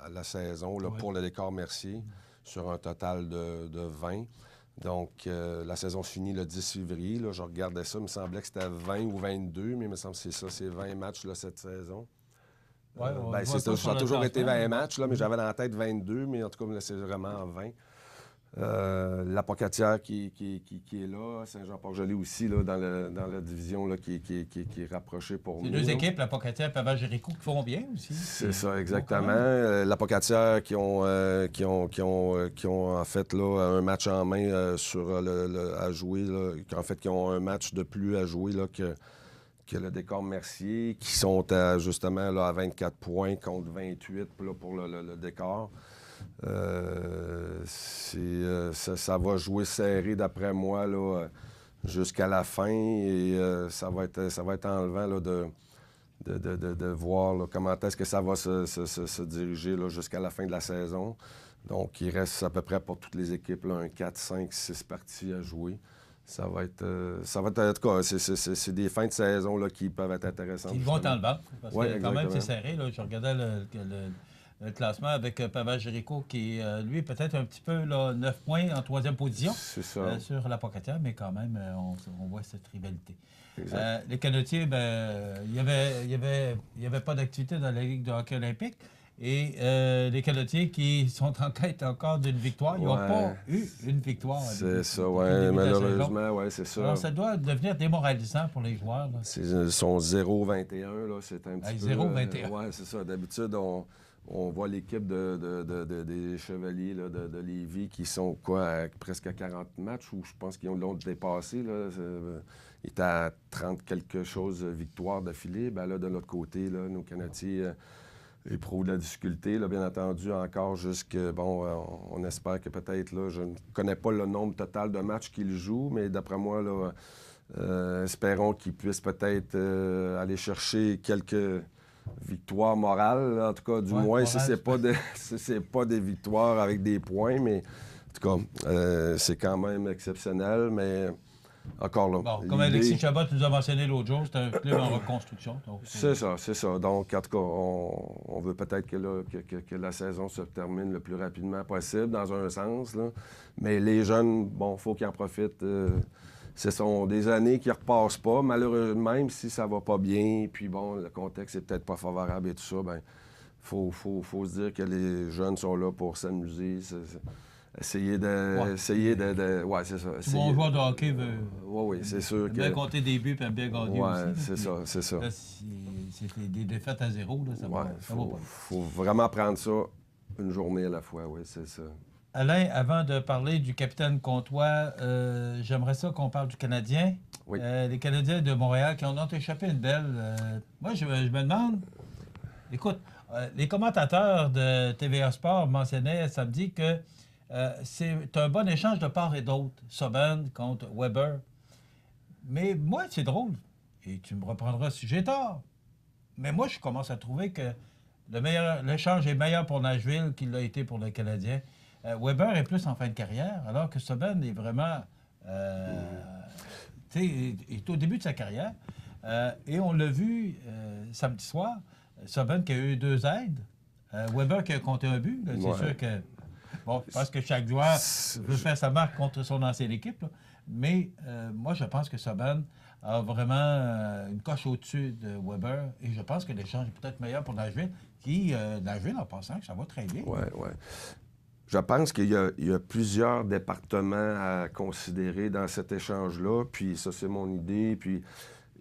la saison là, pour le décor Mercier, sur un total de 20. Donc, la saison se finit le 10 février. Là, je regardais ça, il me semblait que c'était 20 ou 22, mais il me semble que c'est ça, c'est 20 matchs là, cette saison. Ça a toujours été 20 matchs, là, mais j'avais dans la tête 22, mais en tout cas, là, c'est vraiment 20. La Pocatière qui est là, Saint-Jean-Port-Joli aussi, là, dans la division là, qui est rapprochée pour nous. Les 2 équipes, la Pocatière et Pavage Jéricho, qui font bien aussi. C'est ça, exactement. La Pocatière qui ont en fait là, un match en main à jouer, là, qui ont un match de plus à jouer là, que le décor Mercier, qui sont justement là, à 24 points contre 28 là, pour le décor. Ça va jouer serré, d'après moi, là, jusqu'à la fin. Et ça va être enlevant là, de voir là, comment est-ce que ça va se diriger là, jusqu'à la fin de la saison. Donc, il reste à peu près pour toutes les équipes là, un 4, 5, 6 parties à jouer. Ça va être en tout cas, c'est des fins de saison là, qui peuvent être intéressantes. Ils vont dans le bas, parce que exactement. quand même, c'est serré. Là. Je regardais le classement avec Pavage Jéricho, qui est, lui, peut-être un petit peu là, 9 points en 3e position sur la Pocatière, mais quand même, on voit cette rivalité. Les Canotiers, il n'y avait pas d'activité dans la Ligue de hockey olympique. Et les Canotiers qui sont en quête encore d'une victoire, ils n'ont pas eu une victoire. C'est ça, oui, malheureusement, oui, c'est ça. Alors, ça doit devenir démoralisant pour les joueurs. Là. Ils sont 0-21, là, c'est un petit peu... 0-21. Oui, c'est ça. D'habitude, on voit l'équipe des Chevaliers là, de Lévis qui sont presque à 40 matchs, ou je pense qu'ils l'ont dépassé. Là. Ils étaient à 30 quelque chose victoires d'affilée. Ben là, de l'autre côté, là, nos Canotiers éprouvent de la difficulté. Là, bien entendu, encore on espère que peut-être, là, je ne connais pas le nombre total de matchs qu'ils jouent, mais d'après moi, là, espérons qu'ils puissent peut-être aller chercher quelques victoire morale, là, en tout cas, du moins, si c'est pas des victoires avec des points, mais en tout cas, c'est quand même exceptionnel, mais encore là. Bon, comme Alexis Chabot nous a mentionné l'autre jour, c'est un club en reconstruction. C'est ça. Donc, en tout cas, on veut peut-être que la saison se termine le plus rapidement possible, dans un sens, là. Mais les jeunes, bon, il faut qu'ils en profitent. Ce sont des années qui ne repassent pas, malheureusement, même si ça va pas bien, puis bon, le contexte n'est peut-être pas favorable et tout ça, bien, faut se dire que les jeunes sont là pour s'amuser, essayer de... Ouais, c'est ça. Tout bon joueur de hockey veut... Oui, c'est sûr que... bien compter des buts et bien gagner aussi. Oui, c'est ça. Là, c'est des défaites à zéro, là, ça va pas. Faut vraiment prendre ça une journée à la fois, oui, c'est ça. Alain, avant de parler du capitaine Comtois, j'aimerais ça qu'on parle du Canadien. Oui. Les Canadiens de Montréal qui en ont échappé une belle. Moi, je me demande... Écoute, les commentateurs de TVA Sport mentionnaient samedi que c'est un bon échange de part et d'autre, Subban contre Weber. Mais moi, c'est drôle, et tu me reprendras si j'ai tort, mais moi, je commence à trouver que l'échange est meilleur pour Nashville qu'il l'a été pour le Canadien. Weber est plus en fin de carrière, alors que Subban est vraiment... il est au début de sa carrière. Et on l'a vu samedi soir, Subban qui a eu 2 aides, Weber qui a compté un but. C'est sûr que... Bon, je pense que chaque joueur veut faire sa marque contre son ancienne équipe, là. Mais moi, je pense que Subban a vraiment une coche au-dessus de Weber. Et je pense que l'échange est peut-être meilleur pour Nashville, Nashville, en passant, que ça va très bien. Oui. Je pense qu'il y a plusieurs départements à considérer dans cet échange-là. Puis ça, c'est mon idée. Puis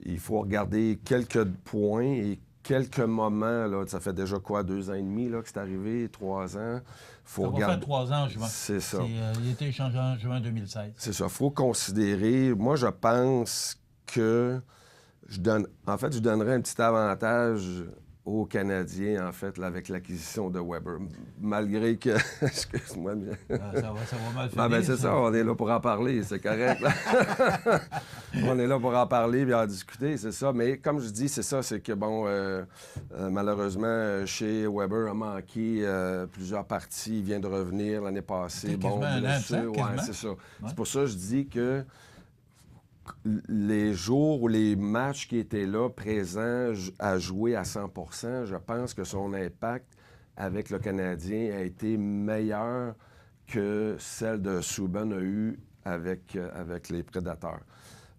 il faut regarder quelques points et quelques moments. Là, ça fait déjà 2 ans et demi là, que c'est arrivé, 3 ans. Ça va faire 3 ans en juin. C'est ça. Il a été échangé en juin 2016. C'est ça. Il faut considérer. Moi, je pense que je donnerais un petit avantage aux Canadiens, en fait, là, avec l'acquisition de Weber. Malgré que... Excuse-moi, mais... ça va mal finir. C'est ça, on est là pour en parler, c'est correct. On est là pour en parler et en discuter, c'est ça. Mais comme je dis, c'est ça, c'est que, bon, malheureusement, chez Weber a manqué plusieurs parties. Il vient de revenir l'année passée. Bon, blessure. C'est ça. Ouais. C'est pour ça que je dis que les jours ou les matchs qui étaient là, présents, à jouer à 100 %, je pense que son impact avec le Canadien a été meilleur que celle de Subban a eu avec les Prédateurs.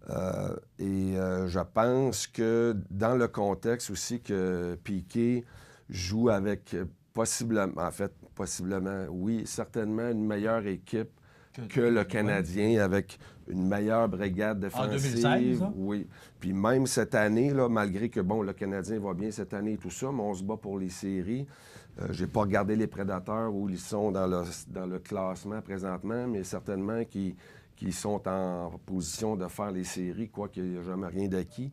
Je pense que dans le contexte aussi que Piquet joue avec possiblement, oui, certainement une meilleure équipe que le Canadien, avec une meilleure brigade défensive. En 2016, oui. Puis même cette année, là, malgré que, bon, le Canadien va bien cette année et tout ça, mais on se bat pour les séries. J'ai pas regardé les Prédateurs où ils sont dans le classement présentement, mais certainement qu'ils sont en position de faire les séries, quoiqu'il n'y a jamais rien d'acquis.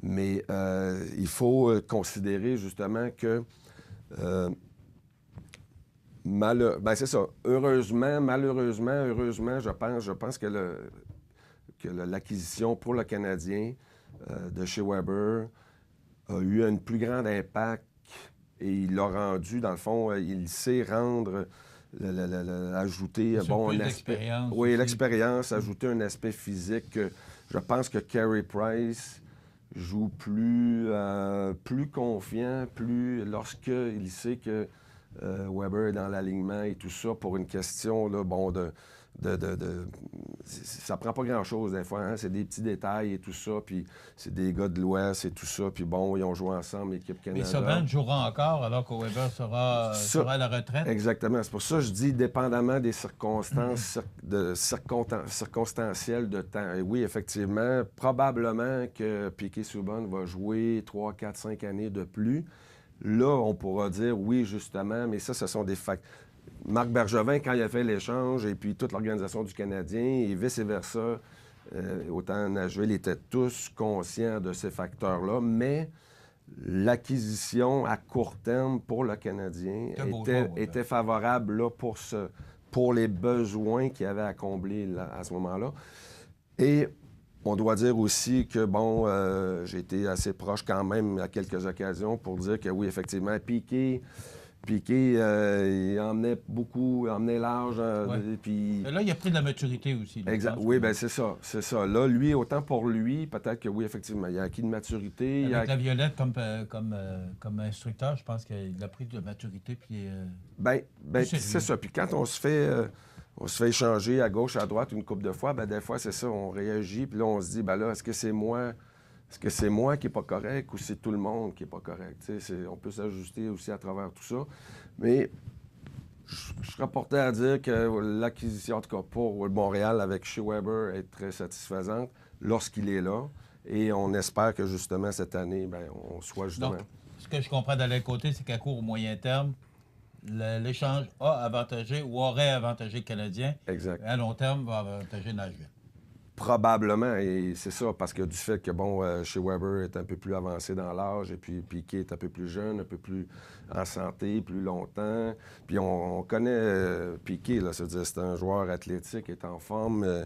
Mais il faut considérer justement que... c'est ça. Malheureusement, je pense que l'acquisition pour le Canadien de chez Weber a eu un plus grand impact et il l'a rendu, dans le fond, il sait rendre, ajouter un aspect... Oui, l'expérience, ajouter un aspect physique. Je pense que Carey Price joue plus confiant, lorsqu'il sait que Weber est dans l'alignement et tout ça pour une question là, bon, ça prend pas grand-chose des fois, hein? C'est des petits détails et tout ça, puis c'est des gars de l'Ouest et tout ça, puis bon, ils ont joué ensemble, l'équipe Canada. Mais Subban jouera encore alors que Weber sera à la retraite? Exactement. C'est pour ça que je dis, dépendamment des circonstances circonstancielles de temps. Et oui, effectivement, probablement que Piquet Subban va jouer 3, 4, 5 années de plus. Là, on pourra dire oui, justement, mais ça, ce sont des facteurs. Marc Bergevin, quand il a fait l'échange, et puis toute l'organisation du Canadien, et vice-versa, autant Nashville, étaient tous conscients de ces facteurs-là, mais l'acquisition à court terme pour le Canadien était favorable là, pour les besoins qu'il y avait à combler là, à ce moment-là. Et On doit dire aussi que, bon, j'ai été assez proche quand même à quelques occasions pour dire que oui, effectivement, Piqué, il emmenait beaucoup, il emmenait large. Puis... Et là, il a pris de la maturité aussi. Là, exact. Oui, bien, c'est ça. Là, lui, autant pour lui, peut-être que oui, effectivement, il a acquis de maturité. Avec la Violette comme instructeur, je pense qu'il a pris de la maturité. Puis, c'est ça. Puis quand on se fait échanger à gauche, à droite une couple de fois, ben des fois, c'est ça, on réagit, puis là, on se dit, ben là, est-ce que c'est moi qui n'est pas correct ou c'est tout le monde qui n'est pas correct? On peut s'ajuster aussi à travers tout ça. Mais je serais porté à dire que l'acquisition, en tout cas pour Montréal, avec Shea Weber, est très satisfaisante lorsqu'il est là. Et on espère que, justement, cette année, ben, on soit justement... Donc, ce que je comprends de l'autre côté, c'est qu'à court ou moyen terme, l'échange a avantagé ou aurait avantagé le Canadien. Exact. À long terme, va avantager Nashville. Probablement, et c'est ça, parce que du fait que, bon, Shea Weber est un peu plus avancé dans l'âge, et puis Piqué est un peu plus jeune, un peu plus en santé, plus longtemps. Puis on connaît Piqué, là, c'est un joueur athlétique, est en forme,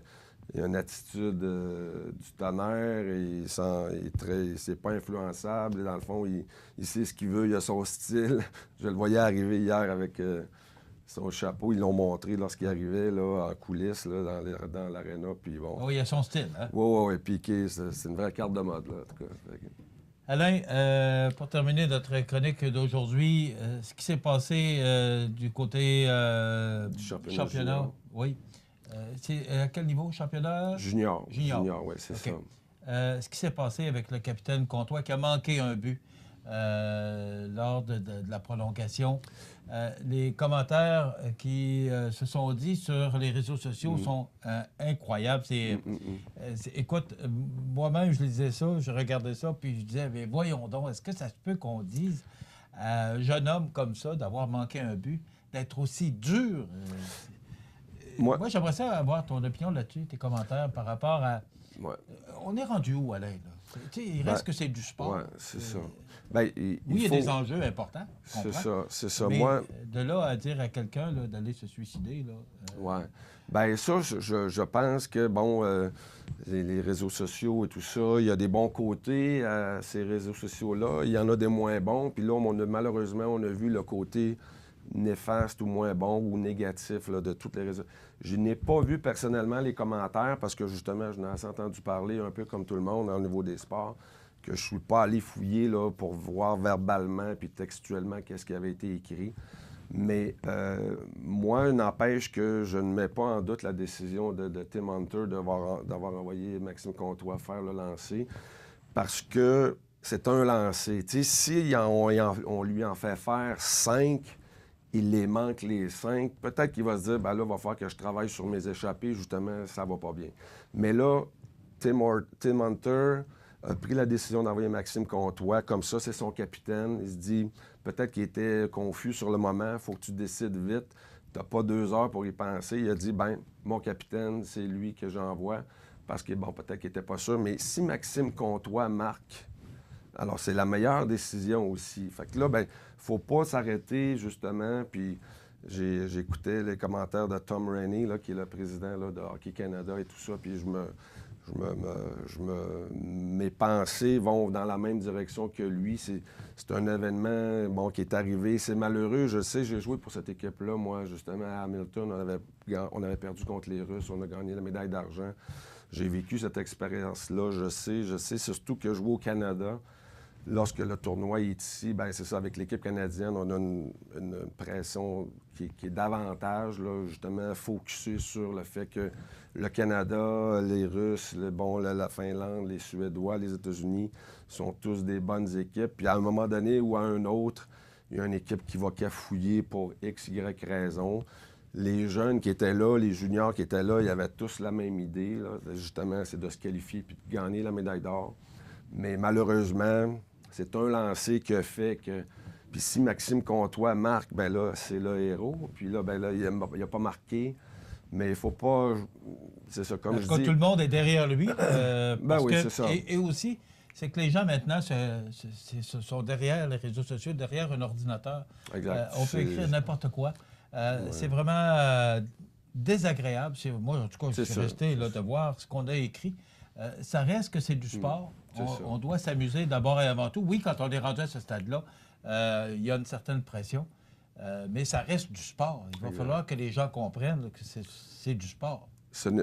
il a une attitude du tonnerre, et c'est pas influençable, et dans le fond, il sait ce qu'il veut, il a son style. Je le voyais arriver hier avec... son chapeau, ils l'ont montré lorsqu'il arrivait là, en coulisses là, dans l'aréna. Puis bon. Oui, il a son style. Hein? Oui, Piqué, c'est une vraie carte de mode, là, en tout cas. Alain, pour terminer notre chronique d'aujourd'hui, ce qui s'est passé du côté du championnat. Oui. C'est à quel niveau, championnat? Junior, oui, c'est ça. Ce qui s'est passé avec le capitaine Comtois qui a manqué un but lors de la prolongation. Les commentaires qui se sont dits sur les réseaux sociaux sont incroyables. Écoute, moi-même, je lisais ça, je regardais ça, puis je disais, mais voyons donc, est-ce que ça se peut qu'on dise à un jeune homme comme ça d'avoir manqué un but, d'être aussi dur? Moi, j'aimerais ça avoir ton opinion là-dessus, tes commentaires par rapport à... Ouais. On est rendu où, Alain? Là? Il reste que c'est du sport. Oui, c'est ça. Il y a des enjeux importants. C'est ça. Mais moi, de là à dire à quelqu'un d'aller se suicider, là... Oui. Bien, ça, je pense que, bon, les réseaux sociaux et tout ça, il y a des bons côtés à ces réseaux sociaux-là. Il y en a des moins bons. Puis là, malheureusement, on a vu le côté néfaste ou moins bon ou négatif là, de toutes les réseaux. Je n'ai pas vu personnellement les commentaires parce que, justement, je n'ai assez entendu parler un peu comme tout le monde au niveau des sports, que je ne suis pas allé fouiller là, pour voir verbalement puis textuellement qu'est-ce qui avait été écrit. Mais moi, n'empêche que je ne mets pas en doute la décision de Tim Hunter d'avoir envoyé Maxime Comtois faire le lancer parce que c'est un lancer. Tu sais, si on lui en fait faire 5, il les manque les 5, peut-être qu'il va se dire, ben là, il va falloir que je travaille sur mes échappées, justement, ça va pas bien. Mais là, Tim Hunter a pris la décision d'envoyer Maxime Comtois, comme ça, c'est son capitaine. Il se dit, peut-être qu'il était confus sur le moment, il faut que tu décides vite, tu n'as pas 2 heures pour y penser. Il a dit, ben mon capitaine, c'est lui que j'envoie, parce que, bon, peut-être qu'il n'était pas sûr, mais si Maxime Comtois marque, alors c'est la meilleure décision aussi. Fait que là, ben faut pas s'arrêter, justement, puis j'écoutais les commentaires de Tom Rainey, là, qui est le président là, de Hockey Canada et tout ça, puis mes pensées vont dans la même direction que lui. C'est un événement, bon, qui est arrivé. C'est malheureux, je sais, j'ai joué pour cette équipe-là, moi, justement, à Hamilton. On avait perdu contre les Russes, on a gagné la médaille d'argent. J'ai vécu cette expérience-là, je sais. C'est surtout que je joue au Canada. Lorsque le tournoi est ici, bien, c'est ça, avec l'équipe canadienne, on a une pression qui est davantage, là, justement, focusée sur le fait que le Canada, les Russes, la Finlande, les Suédois, les États-Unis sont tous des bonnes équipes. Puis à un moment donné ou à un autre, il y a une équipe qui va cafouiller pour X, Y raison. Les jeunes qui étaient là, les juniors qui étaient là, ils avaient tous la même idée, là, justement, c'est de se qualifier puis de gagner la médaille d'or. Mais malheureusement, c'est un lancer qui a fait que... Puis si Maxime Comtois marque, ben là, c'est le héros. Puis là, ben là, il n'a pas marqué. Mais il faut pas... C'est ça, comme je dis... Tout le monde est derrière lui. Ben oui, c'est ça. Et aussi, c'est que les gens, maintenant, sont derrière les réseaux sociaux, derrière un ordinateur. Exact. On peut écrire n'importe quoi. C'est vraiment désagréable. Moi, en tout cas, je suis resté là, de voir ce qu'on a écrit. ça reste que c'est du sport. On doit s'amuser d'abord et avant tout. Oui, quand on est rendu à ce stade-là, il y a une certaine pression, mais ça reste du sport. Il va falloir que les gens comprennent là, que c'est du sport.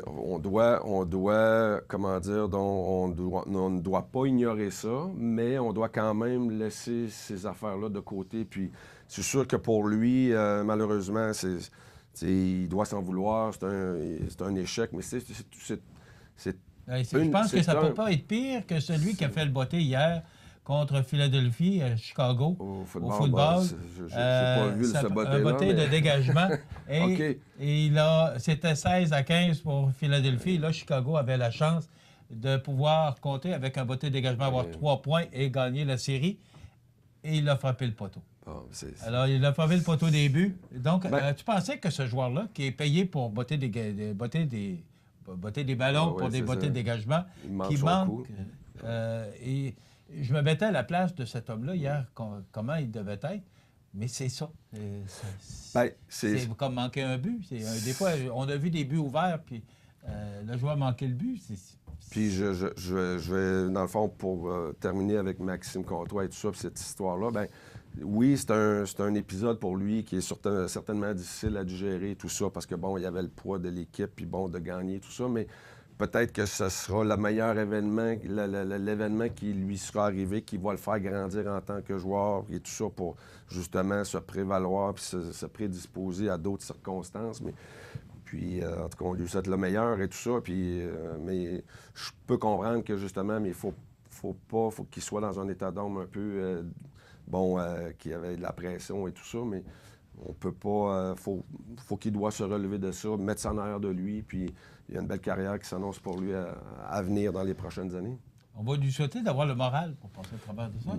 On doit, comment dire, on ne doit pas ignorer ça, mais on doit quand même laisser ces affaires-là de côté. Puis c'est sûr que pour lui, malheureusement, il doit s'en vouloir. C'est un échec, mais je pense que ça ne peut pas être pire que celui qui a fait le botté hier contre Philadelphie à Chicago au football. Je n'ai pas vu ce botté-là. Un botté de dégagement. Et, OK. C'était 16-15 pour Philadelphie. Là, Chicago avait la chance de pouvoir compter avec un botté de dégagement, avoir 3 points et gagner la série. Et il a frappé le poteau. Alors, il a frappé le poteau des buts. Donc, tu pensais que ce joueur-là, qui est payé pour botter des ballons pour des bottées de dégagement, qui manque. Et je me mettais à la place de cet homme-là hier, comment il devait être, mais c'est ça. C'est comme manquer un but. Des fois, on a vu des buts ouverts, puis le joueur manquait le but. Puis je vais, dans le fond, pour terminer avec Maxime Comtois et tout ça, puis cette histoire-là, oui, c'est un épisode pour lui qui est certainement difficile à digérer, tout ça, parce que, bon, il y avait le poids de l'équipe, puis bon, de gagner, tout ça, mais peut-être que ce sera le meilleur événement, l'événement qui lui sera arrivé, qui va le faire grandir en tant que joueur, et tout ça, pour justement se prévaloir, puis se prédisposer à d'autres circonstances, mais... Puis, en tout cas, on lui souhaite le meilleur et tout ça. Puis, mais je peux comprendre que, justement, mais il faut qu'il soit dans un état d'âme un peu, qu'il avait de la pression et tout ça. Mais on peut pas... faut qu'il doit se relever de ça, mettre ça en arrière de lui. Puis, il y a une belle carrière qui s'annonce pour lui à venir dans les prochaines années. On va lui souhaiter d'avoir le moral pour passer au travers de ça.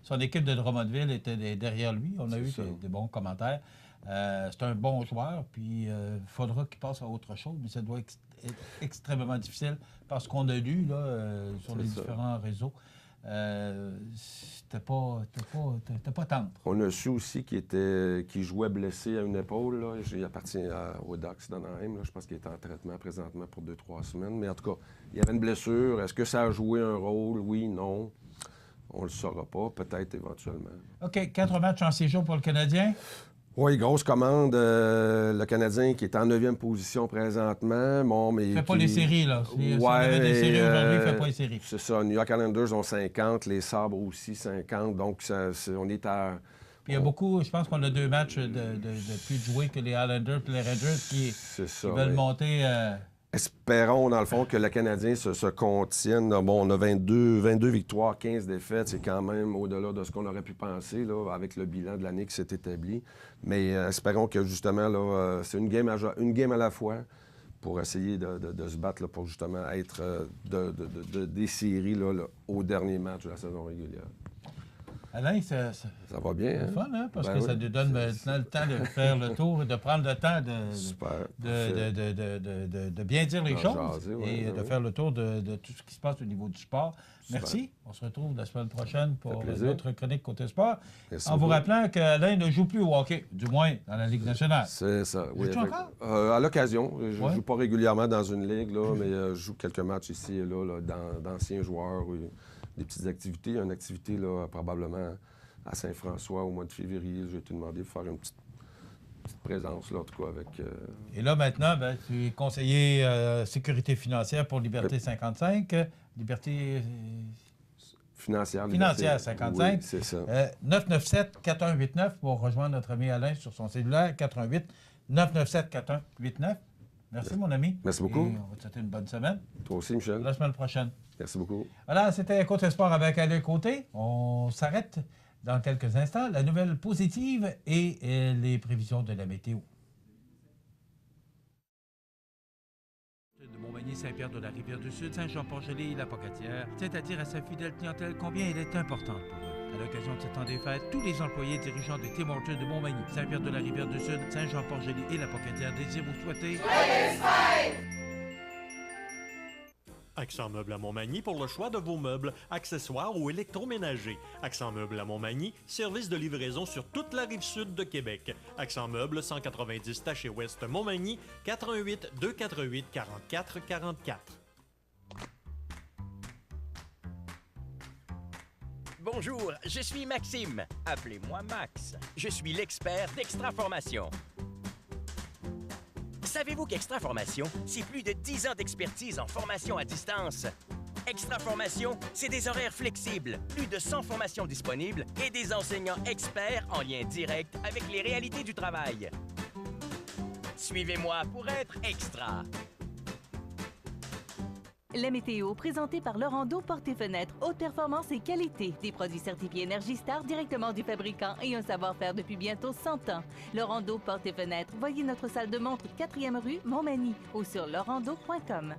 Son équipe de Drummondville était derrière lui. On a eu des bons commentaires. C'est un bon joueur, puis il faudra qu'il passe à autre chose, mais ça doit être extrêmement difficile parce qu'on a lu là, sur les différents réseaux. C'était pas tendre. On a su aussi qu'il jouait blessé à une épaule. Là. Il appartient au Ducks d'Anaheim. Je pense qu'il est en traitement présentement pour 2-3 semaines. Mais en tout cas, il y avait une blessure. Est-ce que ça a joué un rôle? Oui, non. On ne le saura pas. Peut-être éventuellement. OK. 4 matchs en séjour pour le Canadien. Oui, grosse commande. Le Canadien qui est en 9e position présentement. Bon, mais il ne fait pas les séries, là. Si on avait des séries aujourd'hui, il ne fait pas les séries. C'est ça. New York Islanders ont 50, les Sabres aussi 50. Donc, on est à... Puis il y a beaucoup, je pense qu'on a 2 matchs de plus joués que les Islanders et les Rangers qui veulent monter... Espérons, dans le fond, que le Canadien se contienne. Bon, on a 22 victoires, 15 défaites. C'est quand même au-delà de ce qu'on aurait pu penser là, avec le bilan de l'année qui s'est établi. Mais espérons que, justement, là, c'est une game à la fois pour essayer de se battre là, pour, justement, être des séries là, au dernier match de la saison régulière. Alain, ça va bien. C'est fun, hein? Parce que ça nous donne maintenant le temps de faire le tour et de prendre le temps de bien dire les choses et de faire le tour de tout ce qui se passe au niveau du sport. Super. Merci. On se retrouve la semaine prochaine pour notre chronique Côté Sport. Merci en vous rappelant qu'Alain ne joue plus au hockey, du moins dans la Ligue nationale. C'est ça, oui. Encore? À l'occasion. Je ne joue pas régulièrement dans une ligue, là, mais je joue quelques matchs ici et là d'anciens joueurs. Des petites activités. Une activité, là, probablement à Saint-François au mois de février. J'ai été demandé de faire une petite présence, là, en tout cas, avec... Et là, maintenant, tu es conseiller sécurité financière pour Liberté 55. Liberté... Financière 55. Oui, c'est ça. 997-4189 pour rejoindre notre ami Alain sur son cellulaire. 88-997-4189. Merci, mon ami. Merci beaucoup. Et on va te souhaiter une bonne semaine. Toi aussi, Michel. La semaine prochaine. Merci beaucoup. Voilà, c'était Côté Sport avec Alain Côté. On s'arrête dans quelques instants. La nouvelle positive et les prévisions de la météo. De Montmagny, Saint-Pierre de la Rivière-du-Sud, Saint-Jean-Port-Joli et la Pocatière, c'est-à-dire à sa fidèle clientèle combien elle est importante pour eux. À l'occasion de ce temps des fêtes, tous les employés dirigeants de Tim Hortons de Montmagny, Saint-Pierre de la Rivière-du-Sud, Saint-Jean-Port-Joli et la Pocatière désirent vous souhaiter... Accent Meubles à Montmagny pour le choix de vos meubles, accessoires ou électroménagers. Accent Meubles à Montmagny, service de livraison sur toute la rive sud de Québec. Accent Meubles, 190 Taché Ouest Montmagny, 88 248 44 44. Bonjour, je suis Maxime. Appelez-moi Max. Je suis l'expert d'Extra Formation. Savez-vous qu'Extra Formation, c'est plus de 10 ans d'expertise en formation à distance? Extra Formation, c'est des horaires flexibles, plus de 100 formations disponibles et des enseignants experts en lien direct avec les réalités du travail. Suivez-moi pour être extra. La météo, présentée par Lorando Portes et Fenêtres. Haute performance et qualité. Des produits certifiés Énergie Star directement du fabricant et un savoir-faire depuis bientôt 100 ans. Lorando Portes et Fenêtres. Voyez notre salle de montre 4e rue Montmagny ou sur lorando.com.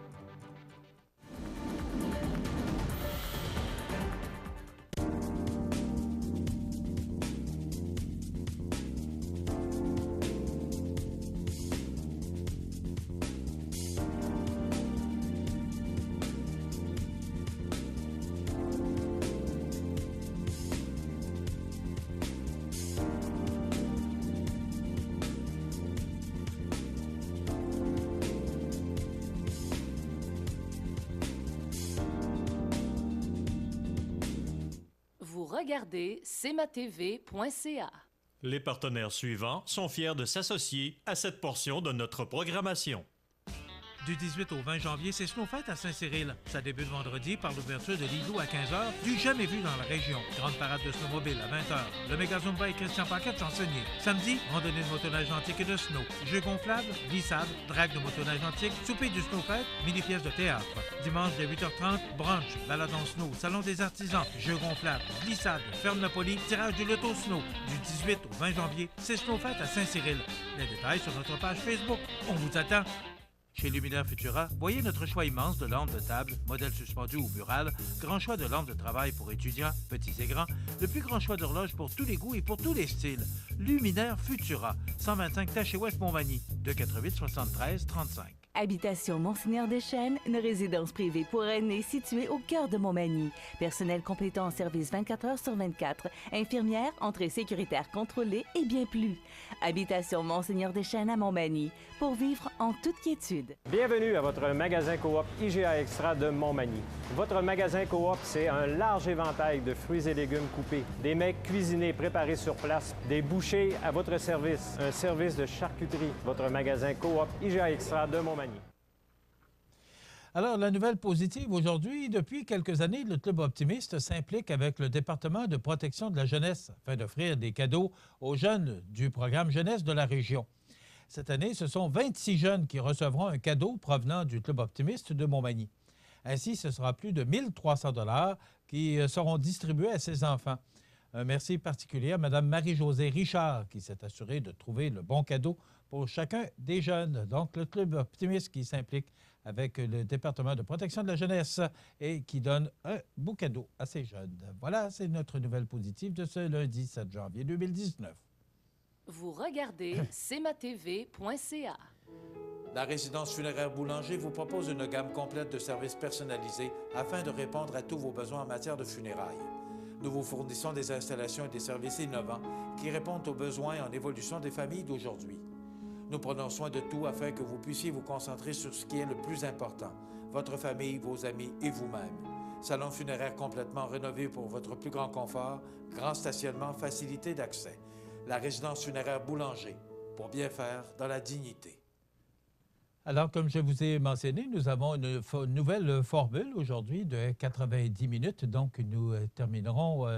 Regardez cmatv.ca. Les partenaires suivants sont fiers de s'associer à cette portion de notre programmation. Du 18 au 20 janvier, c'est Snowfête à Saint-Cyril. Ça débute vendredi par l'ouverture de l'igloo à 15h, du jamais vu dans la région. Grande parade de snowmobile à 20h. Le méga Zumba et Christian Paquette chansonnier. Samedi, randonnée de motoneige antique et de snow. Jeux gonflables, glissade, drague de motoneige antique, souper du Snowfête, mini-pièce de théâtre. Dimanche dès 8h30, brunch, balade en snow, salon des artisans, jeux gonflables, glissade, ferme Napoli, tirage du loto snow. Du 18 au 20 janvier, c'est Snowfête à Saint-Cyril. Les détails sur notre page Facebook. On vous attend. Chez Luminaire Futura, voyez notre choix immense de lampes de table, modèles suspendus ou murales, grand choix de lampes de travail pour étudiants, petits et grands, le plus grand choix d'horloges pour tous les goûts et pour tous les styles. Luminaire Futura, 125 Taché Ouest Montmagny, 248 73 35. Habitation Monseigneur Deschênes, une résidence privée pour aînés située au cœur de Montmagny. Personnel complétant en service 24 heures sur 24. Infirmière, entrée sécuritaire contrôlée et bien plus. Habitation Monseigneur Deschênes à Montmagny. Pour vivre en toute quiétude. Bienvenue à votre magasin Coop IGA Extra de Montmagny. Votre magasin Coop, c'est un large éventail de fruits et légumes coupés, des mets cuisinés préparés sur place, des bouchées à votre service, un service de charcuterie. Votre magasin Coop IGA Extra de Montmagny. Alors, la nouvelle positive aujourd'hui, depuis quelques années, le Club Optimiste s'implique avec le département de protection de la jeunesse afin d'offrir des cadeaux aux jeunes du programme jeunesse de la région. Cette année, ce sont 26 jeunes qui recevront un cadeau provenant du Club Optimiste de Montmagny. Ainsi, ce sera plus de 1 300 $ qui seront distribués à ces enfants. Un merci particulier à Mme Marie-Josée Richard qui s'est assurée de trouver le bon cadeau pour chacun des jeunes. Donc, le Club Optimiste qui s'implique avec le département de protection de la jeunesse et qui donne un beau cadeau à ces jeunes. Voilà, c'est notre nouvelle positive de ce lundi 7 janvier 2019. Vous regardez cmatv.ca. La résidence funéraire Boulanger vous propose une gamme complète de services personnalisés afin de répondre à tous vos besoins en matière de funérailles. Nous vous fournissons des installations et des services innovants qui répondent aux besoins en évolution des familles d'aujourd'hui. Nous prenons soin de tout afin que vous puissiez vous concentrer sur ce qui est le plus important, votre famille, vos amis et vous-même. Salon funéraire complètement rénové pour votre plus grand confort, grand stationnement, facilité d'accès. La résidence funéraire Boulanger, pour bien faire dans la dignité. Alors, comme je vous ai mentionné, nous avons une nouvelle formule aujourd'hui de 90 minutes. Donc, nous terminerons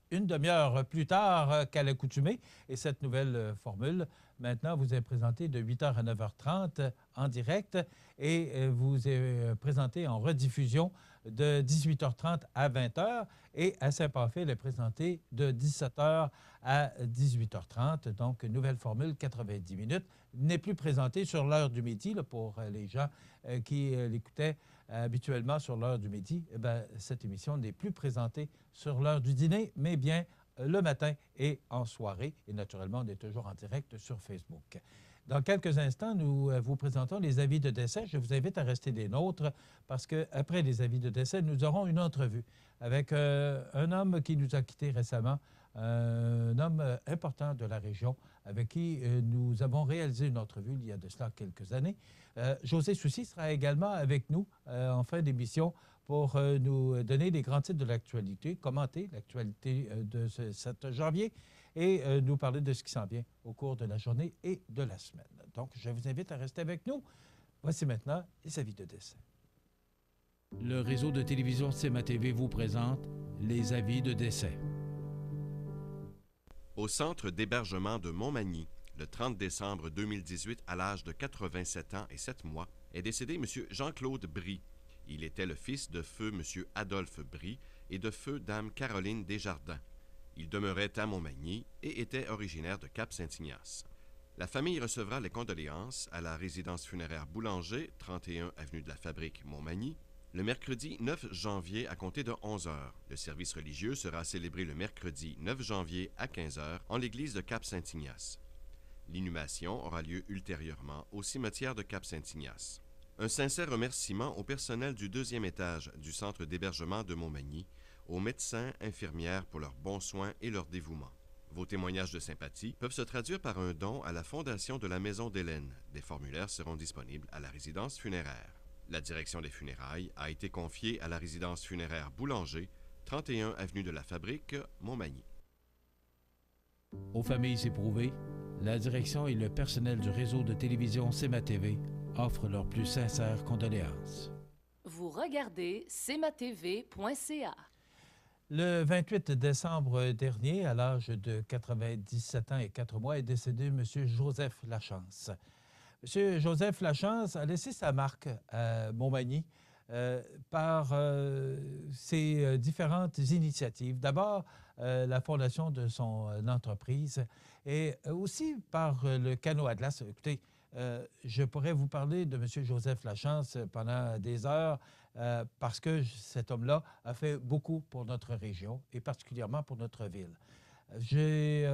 une demi-heure plus tard qu'à l'accoutumée. Et cette nouvelle formule, maintenant, vous est présentée de 8h à 9h30 en direct et vous est présentée en rediffusion de 18h30 à 20h. Et à Saint-Paphé, elle est présentée de 17h à 18h30. Donc, nouvelle formule, 90 minutes. N'est plus présentée sur l'heure du midi là, pour les gens qui l'écoutaient habituellement sur l'heure du midi. Eh bien, cette émission n'est plus présentée sur l'heure du dîner, mais bien le matin et en soirée. Et naturellement, on est toujours en direct sur Facebook. Dans quelques instants, nous vous présentons les avis de décès. Je vous invite à rester des nôtres parce qu'après les avis de décès, nous aurons une entrevue avec un homme qui nous a quittés récemment, un homme important de la région avec qui nous avons réalisé une entrevue il y a de cela quelques années. José Soucy sera également avec nous en fin d'émission pour nous donner les grands titres de l'actualité, commenter l'actualité de ce 7 janvier et nous parler de ce qui s'en vient au cours de la journée et de la semaine. Donc, je vous invite à rester avec nous. Voici maintenant les avis de décès. Le réseau de télévision CMA TV vous présente les avis de décès. Au centre d'hébergement de Montmagny, le 30 décembre 2018, à l'âge de 87 ans et 7 mois, est décédé M. Jean-Claude Brie. Il était le fils de feu M. Adolphe Brie et de feu Dame Caroline Desjardins. Il demeurait à Montmagny et était originaire de Cap-Saint-Ignace. La famille recevra les condoléances à la résidence funéraire Boulanger, 31 avenue de la Fabrique, Montmagny, le mercredi 9 janvier à compter de 11 h. Le service religieux sera célébré le mercredi 9 janvier à 15 h en l'église de Cap-Saint-Ignace. L'inhumation aura lieu ultérieurement au cimetière de Cap-Saint-Ignace. Un sincère remerciement au personnel du 2e étage du centre d'hébergement de Montmagny, aux médecins, infirmières pour leurs bons soins et leur dévouement. Vos témoignages de sympathie peuvent se traduire par un don à la Fondation de la Maison d'Hélène. Des formulaires seront disponibles à la résidence funéraire. La direction des funérailles a été confiée à la résidence funéraire Boulanger, 31 avenue de la Fabrique, Montmagny. Aux familles éprouvées, la direction et le personnel du réseau de télévision CMA TV offrent leurs plus sincères condoléances. Vous regardez cmatv.ca. Le 28 décembre dernier, à l'âge de 97 ans et 4 mois, est décédé M. Joseph Lachance. M. Joseph Lachance a laissé sa marque à Montmagny par ses différentes initiatives. D'abord, la fondation de son entreprise et aussi par le Canot Atlas. Écoutez, je pourrais vous parler de M. Joseph Lachance pendant des heures parce que cet homme-là a fait beaucoup pour notre région et particulièrement pour notre ville. J'ai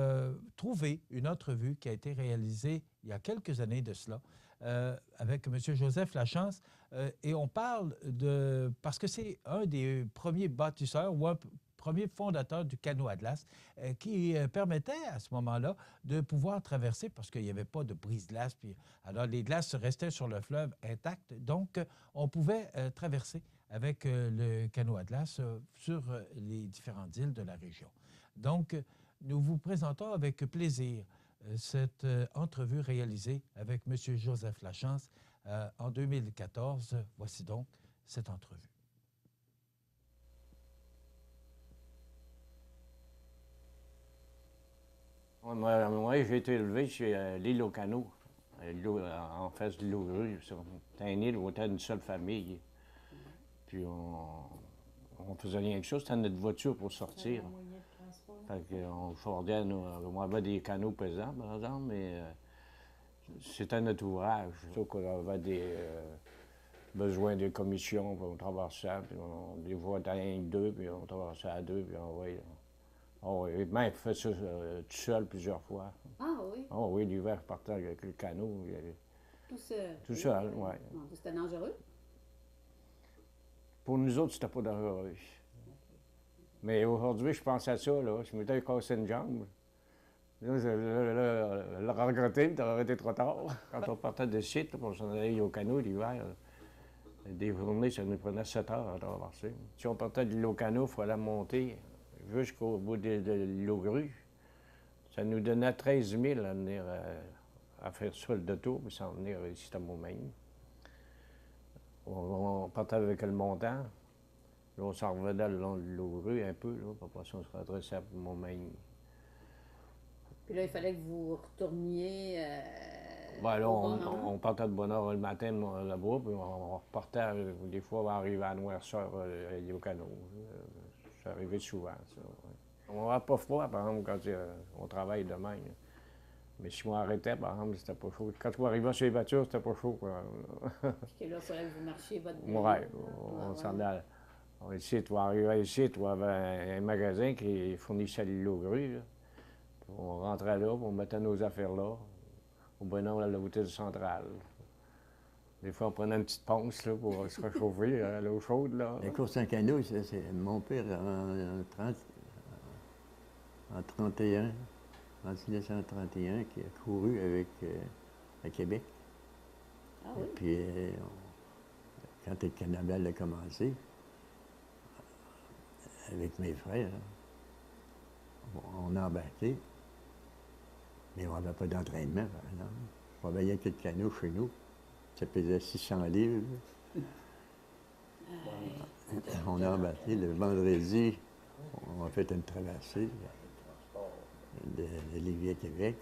trouvé une entrevue qui a été réalisée il y a quelques années de cela avec M. Joseph Lachance et on parle de... parce que c'est un des premiers bâtisseurs ou un premier fondateur du Canot Atlas qui permettait à ce moment-là de pouvoir traverser parce qu'il n'y avait pas de brise-glace. Alors les glaces restaient sur le fleuve intactes, donc on pouvait traverser avec le Canot Atlas sur les différentes îles de la région. Donc, nous vous présentons avec plaisir cette entrevue réalisée avec M. Joseph Lachance en 2014. Voici donc cette entrevue. Moi, j'ai été élevé chez l'île aux Canaux, en face de l'île aux Grues. C'était une île où on était une seule famille. Puis on faisait rien que ça, c'était notre voiture pour sortir. Fait qu'on fordait, on avait des canaux pesants, par exemple, mais c'était notre ouvrage. Sauf qu'on avait des besoins de commissions, puis on traversait, puis des fois, on était rien que deux, puis on traversait à deux, puis on voyait. Oh, et même, il fait ça tout seul plusieurs fois. Ah oui? Oh oui, l'hiver, je partais avec le canot. Tout seul? Tout seul, oui. C'était dangereux? Pour nous autres, c'était pas dangereux. Mais aujourd'hui, je pense à ça, là. Je m'étais cassé une jambe. Là, je l'ai regretté, mais ça aurait été trop tard. Quand on partait de site, pour s'en aller au canot l'hiver, des journées, ça nous prenait 7 heures à traverser. Si on partait de l'île au canot, il fallait monter jusqu'au bout de l'île aux Grues. Ça nous donnait 13 000 à venir à faire ça le détour, puis s'en venir ici à Montmagny. On partait avec le montant. Là, on s'en revenait le long de l'île aux Grues un peu, là, puis après ça, on se redressait à Montmagny. Puis là, il fallait que vous retourniez. Ben là, on partait de bonne heure le matin là-bas, puis on repartait, des fois, on arrivait à Noirceur, au canot. Ça arrivait souvent, ça. Ouais. On n'avait pas froid, par exemple, quand on travaille demain. Mais si on arrêtait, par exemple, c'était pas chaud. Quand on arrivait sur les voitures, c'était pas chaud. Puis que là, il fallait que vous marchiez votre vie. Oui, on s'en allait. Ici, tu arrivais ici, tu avais un magasin qui fournissait l'île aux Grues. On rentrait là, on mettait nos affaires là. Au bonheur, à la hôtel centrale. Des fois, on prenait une petite ponce là, pour se réchauffer à l'eau chaude. Là. La course en canot, c'est mon père en 31, en 1931, qui a couru avec à Québec. Ah oui? Et puis, quand le carnaval a commencé, avec mes frères. On a embarqué, mais on n'avait pas d'entraînement, par exemple. On avait rien que de canot chez nous. Ça pesait 600 livres. On a embarqué le vendredi. On a fait une traversée de Lévis-Québec.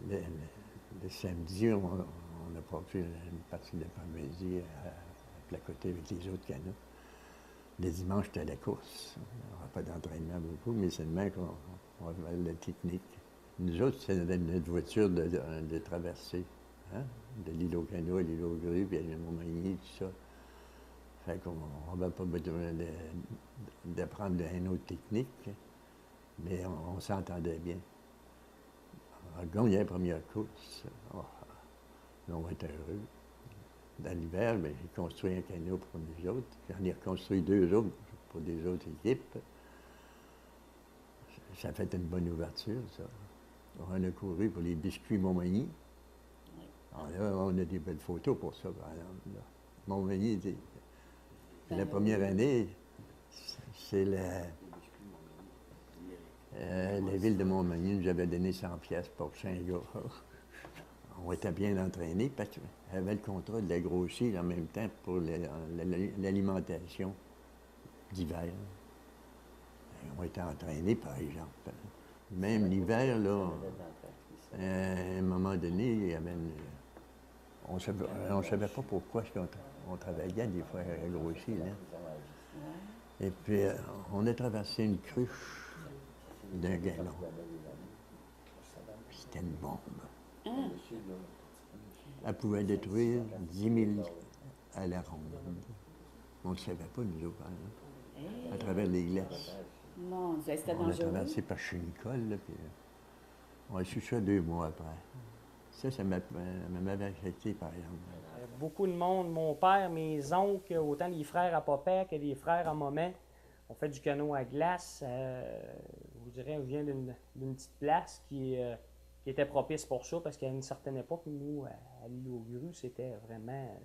Le samedi, on a pas pu une partie de l'après-midi à placoter avec les autres canots. Le dimanche, c'était la course. On n'avait pas d'entraînement beaucoup, mais seulement qu'on avait la technique. Nous autres, c'était notre voiture de traversée, hein? De l'île aux Canots à l'île aux Grues, puis à Montmagny, tout ça. Fait qu'on n'avait pas besoin d'apprendre une autre technique, mais on s'entendait bien. On a gagné la première course. Oh, on était heureux. Dans l'hiver, j'ai construit un canot pour nous autres. J'en ai reconstruit 2 autres pour des autres équipes. Ça a fait une bonne ouverture, ça. On a couru pour les biscuits Montmagny. Alors là, on a des belles photos pour ça, par exemple. Là. Montmagny, la première année, c'est la ville de Montmagny nous avait donné 100 pièces pour 5 gars. On était bien entraînés parce qu'on avait le contrat de la grossir en même temps pour l'alimentation d'hiver. On était entraînés, par exemple. Même l'hiver, là, à un moment donné, il y avait on ne savait pas pourquoi on travaillait des fois à grossir. Là. Et puis, on a traversé une cruche d'un gallon. C'était une bombe. Elle pouvait détruire 10 000 à la ronde. On ne savait pas, nous autres, à travers les glaces. Non, c'était dangereux. On a traversé par chez Nicole, là, puis on a su ça 2 mois après. Ça m'avait affecté, par exemple. Beaucoup de monde, mon père, mes oncles, autant les frères à papa que les frères à maman, ont fait du canot à glace. Je vous dirais, on vient d'une petite place qui était propice pour ça, parce qu'à une certaine époque, nous, à l'île aux Grues, c'était vraiment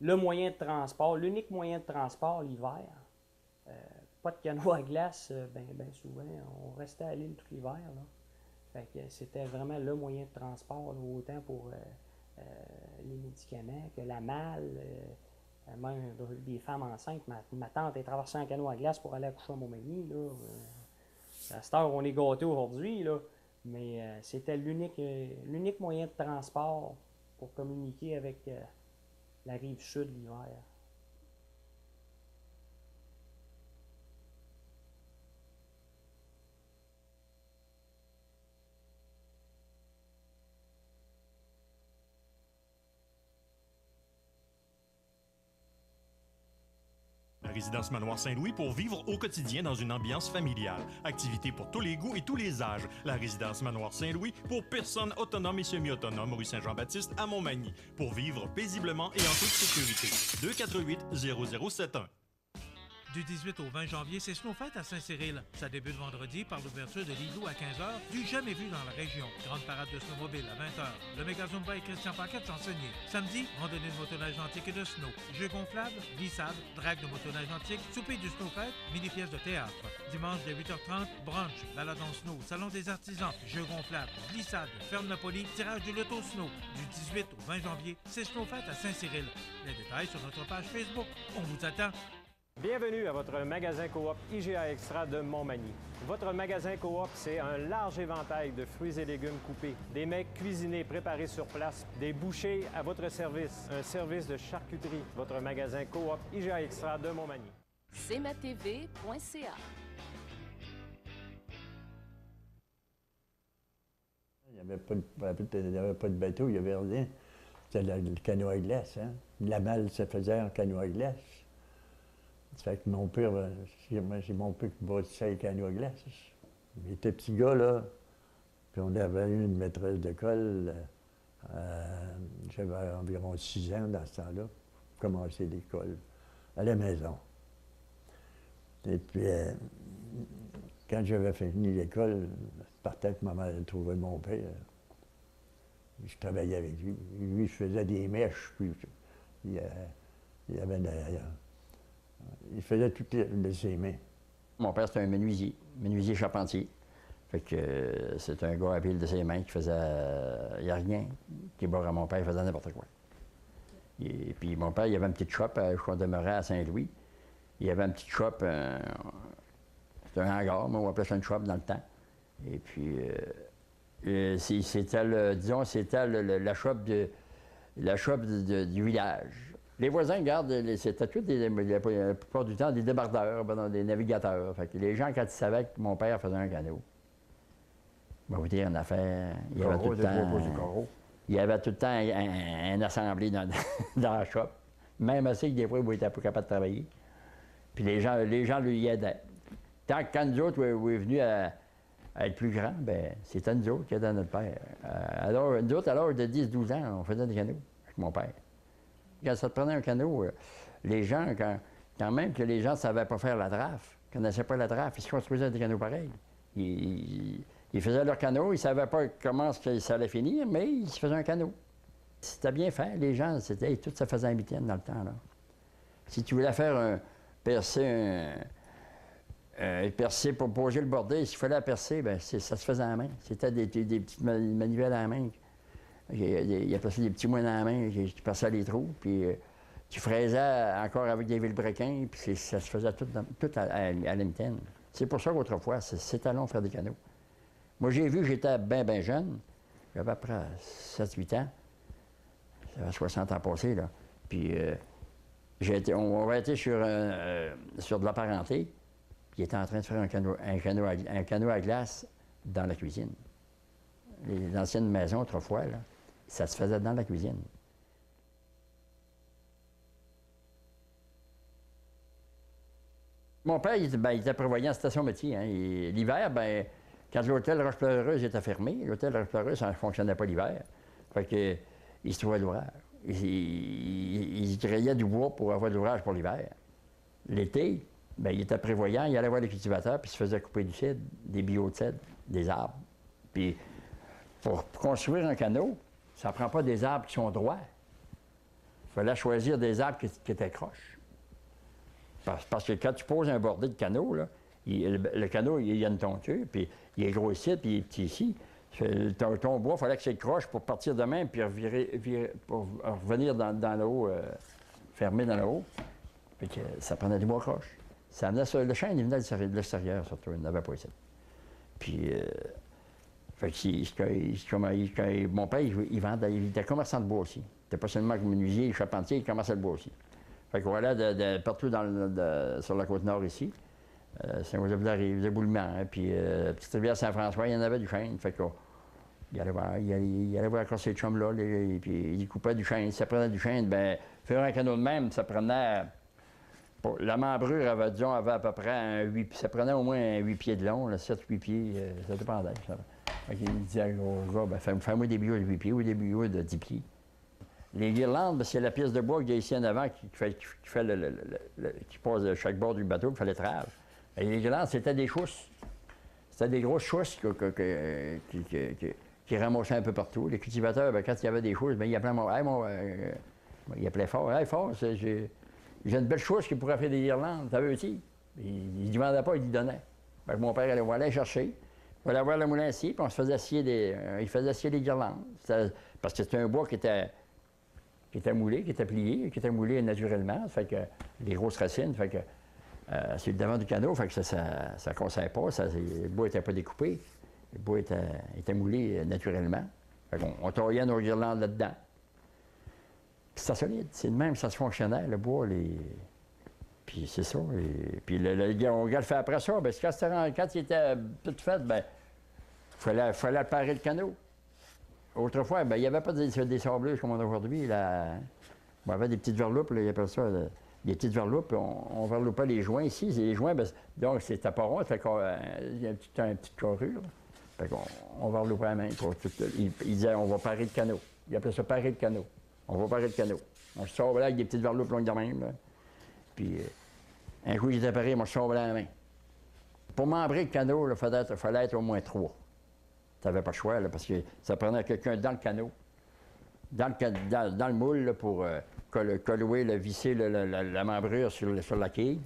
le moyen de transport, l'unique moyen de transport l'hiver. Pas de canot à glace, ben souvent, on restait à l'île tout l'hiver. Fait que c'était vraiment le moyen de transport, là, autant pour les médicaments que la malle, même des femmes enceintes. Ma tante est traversée en canot à glace pour aller accoucher à Montmagny. À cette heure, on est gâtés aujourd'hui, là. Mais c'était l'unique moyen de transport pour communiquer avec la rive sud l'hiver. La résidence Manoir Saint-Louis pour vivre au quotidien dans une ambiance familiale. Activités pour tous les goûts et tous les âges. La résidence Manoir Saint-Louis pour personnes autonomes et semi-autonomes, rue Saint-Jean-Baptiste à Montmagny. Pour vivre paisiblement et en toute sécurité. 248-0071. Du 18 au 20 janvier, c'est Snowfête à Saint-Cyril. Ça débute vendredi par l'ouverture de l'igloo à 15h, du jamais vu dans la région. Grande parade de snowmobile à 20h. Le méga Zumba et Christian Paquette chansonnier. Samedi, randonnée de motoneige antique et de snow. Jeux gonflables, glissade, drague de motoneige antique, souper du Snowfête, mini-pièce de théâtre. Dimanche dès 8h30, brunch, balade en snow, salon des artisans, jeux gonflables, glissade, ferme Napoli, tirage du loto snow. Du 18 au 20 janvier, c'est Snowfête à Saint-Cyril. Les détails sur notre page Facebook. On vous attend. Bienvenue à votre magasin Coop IGA Extra de Montmagny. Votre magasin Coop, c'est un large éventail de fruits et légumes coupés, des mets cuisinés préparés sur place, des bouchées à votre service, un service de charcuterie. Votre magasin Coop IGA Extra de Montmagny. cmatv.ca. Il n'y avait pas de bateau, il n'y avait rien. C'était le canot à glace. Hein? La malle se faisait en canot à glace. Ça fait que mon père, c'est mon père qui bâtissait les canots à glace. Il était petit gars, là. Puis on avait eu une maîtresse d'école. J'avais environ 6 ans dans ce temps-là, pour commencer l'école, à la maison. Et puis, quand j'avais fini l'école, je partais avec ma mère trouver mon père. Je travaillais avec lui. Lui, je faisais des mèches, puis il y avait Il faisait tout de ses mains. Mon père, c'était un menuisier charpentier. Fait que c'est un gars habile de ses mains qui faisait... Il n'y a rien qui barre à mon père, il faisait n'importe quoi. Et puis mon père, il avait une petite shop, on demeurait à Saint-Louis. Il y avait une petite shop, c'était un hangar, mais on appelait ça une shop dans le temps. Et puis, c'était, la shop du village. Les voisins, regarde, c'était tous, la plupart du temps, des débardeurs, des navigateurs. Fait que les gens, quand ils savaient que mon père faisait un canot, je vais vous dire une affaire, il y avait tout le temps un assemblée dans la shop. Même assez que des fois, il n'était pas capable de travailler. Puis les gens lui aidaient. Tant que quand nous autres, on est venus à être plus grands, ben c'était nous autres qui aidaient notre père. Alors, nous autres, à l'âge de 10-12 ans, on faisait des canots avec mon père. Quand ça te prenait un canot, les gens, quand même que les gens ne savaient pas faire la draft, ne connaissaient pas la draft, ils se construisaient des canots pareils. Ils faisaient leur canot, ils ne savaient pas comment ça allait finir, mais ils se faisaient un canot. C'était bien fait, les gens, tout ça faisait un mitaine dans le temps, là. Si tu voulais faire percer pour poser le bordel, s'il fallait la percer, bien, ça se faisait à la main. C'était des petites manivelles à la main. Il y a passé des petits moines à la main, qui passaient les trous, puis tu fraisais encore avec des vilebrequins, puis ça se faisait tout à la mitaine. C'est pour ça qu'autrefois, c'était long de faire des canots. Moi, j'ai vu, j'étais bien jeune, j'avais à peu près 7-8 ans, j'avais 60 ans passés, là. Puis on avait été sur de la parenté, puis il était en train de faire un canot à glace dans la cuisine. Les anciennes maisons, autrefois, là, ça se faisait dans la cuisine. Mon père, il était prévoyant en station métier. Hein. L'hiver, ben, quand l'hôtel Roche-Pleureuse était fermé, l'hôtel Roche-Pleureuse, ça ne fonctionnait pas l'hiver. Fait que, il se trouvait de l'ouvrage. Il grillait du bois pour avoir de l'ouvrage pour l'hiver. L'été, ben, il était prévoyant, il allait voir les cultivateurs, puis il se faisait couper du cèdre, des billots de cèdre, des arbres. Puis, pour construire un canot, ça ne prend pas des arbres qui sont droits. Il fallait choisir des arbres qui étaient croches. Parce que quand tu poses un bordé de canot, là, le canot, il y a une tonture, puis il est gros ici, puis il est petit ici. Ton bois, il fallait que c'est croche pour partir de même, puis pour revenir dans le haut, fermer dans le haut. Puis que ça prenait du bois croche. Ça amenait sur le chêne, il venait de l'extérieur, surtout, il n'avait pas ici. Puis, mon père, il était commerçant de bois aussi. Il n'était pas seulement menuisier, charpentier, il commençait le bois aussi. Fait qu'on allait partout sur la côte nord ici, Saint-Joseph-de-la-Rive, de Boulement, hein, puis Petite Rivière-Saint-François, il y en avait du chêne. Fait qu'il allait voir encore ces chums-là, puis il coupait du chêne. Si ça prenait du chêne, bien, faire un canot de même, ça prenait... La membrure avait à peu près ça prenait au moins 8 pieds de long, 7-8 pieds, ça dépendait. Fait qu'il disait au gars, ben, fais-moi des billots de 8 pieds ou des billots de 10 pieds. Les guirlandes, c'est la pièce de bois qu'il y a ici en avant qui passe de chaque bord du bateau, qui fait l'étrave. Et les guirlandes, c'était des chousses. C'était des grosses chousses qui ramassaient un peu partout. Les cultivateurs, ben, quand il y avait des chousses, ben, ils appelaient il appelait fort. Hey, fort, j'ai une belle chousse qui pourrait faire des guirlandes, t'as vu aussi? Il ne demandait pas, il lui donnait. Fait que mon père allait chercher. Il allait voir le moulin ici, puis on se faisait scier il faisait scier des guirlandes. Parce que c'était un bois qui était moulé, qui était plié, qui était moulé naturellement. Fait que les grosses racines, fait que c'est le devant du canot, fait que ça ne conseille pas, le bois n'était pas découpé. Le bois était moulé naturellement. Fait qu'on taillait nos guirlandes là-dedans. C'était solide, c'est de même, ça se fonctionnait, le bois, Puis c'est ça. Puis on le fait après ça, bien, quand il était tout fait, bien, il fallait parer le canot. Autrefois, bien, il n'y avait pas des sableuses comme on a aujourd'hui. On avait des petites verloupes, là, ils appellent ça des petites verloupes. On verloupait les joints ici. Les joints, bien, donc c'était pas rond, fait qu'il y a une petite carrure. Fait qu'on verloupait la main. Il disait, on va parer le canot. Il appelait ça parer le canot. On va parer le canot. On se sauve là avec des petites verloupes longues de même. Là. Puis un coup, j'étais paré, on se sauve là la main. Pour membrer le canot, il fallait être au moins 3. Tu n'avais pas le choix, là, parce que ça prenait quelqu'un dans le canot. dans le moule là, pour collouer, visser la membrure sur la quille,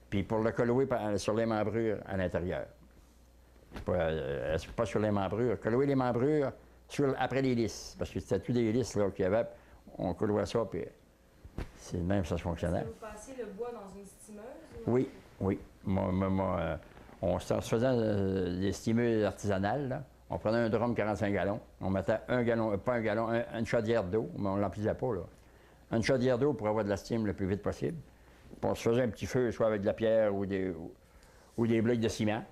puis pour le collouer sur les membrures à l'intérieur. Pas sur les membrures. Collouer les membrures après les lisses, parce que c'était tous des lisses qu'il y avait. On collouait ça, puis c'est même ça fonctionnait. Est-ce que vous passiez le bois dans une steameuse? Oui, oui. On se faisait des stimeuses artisanales, là. On prenait un drum 45 gallons, on mettait une chaudière d'eau, mais on ne l'emplissait pas, là. Une chaudière d'eau pour avoir de la steam le plus vite possible. Puis on se faisait un petit feu, soit avec de la pierre ou des blocs de ciment.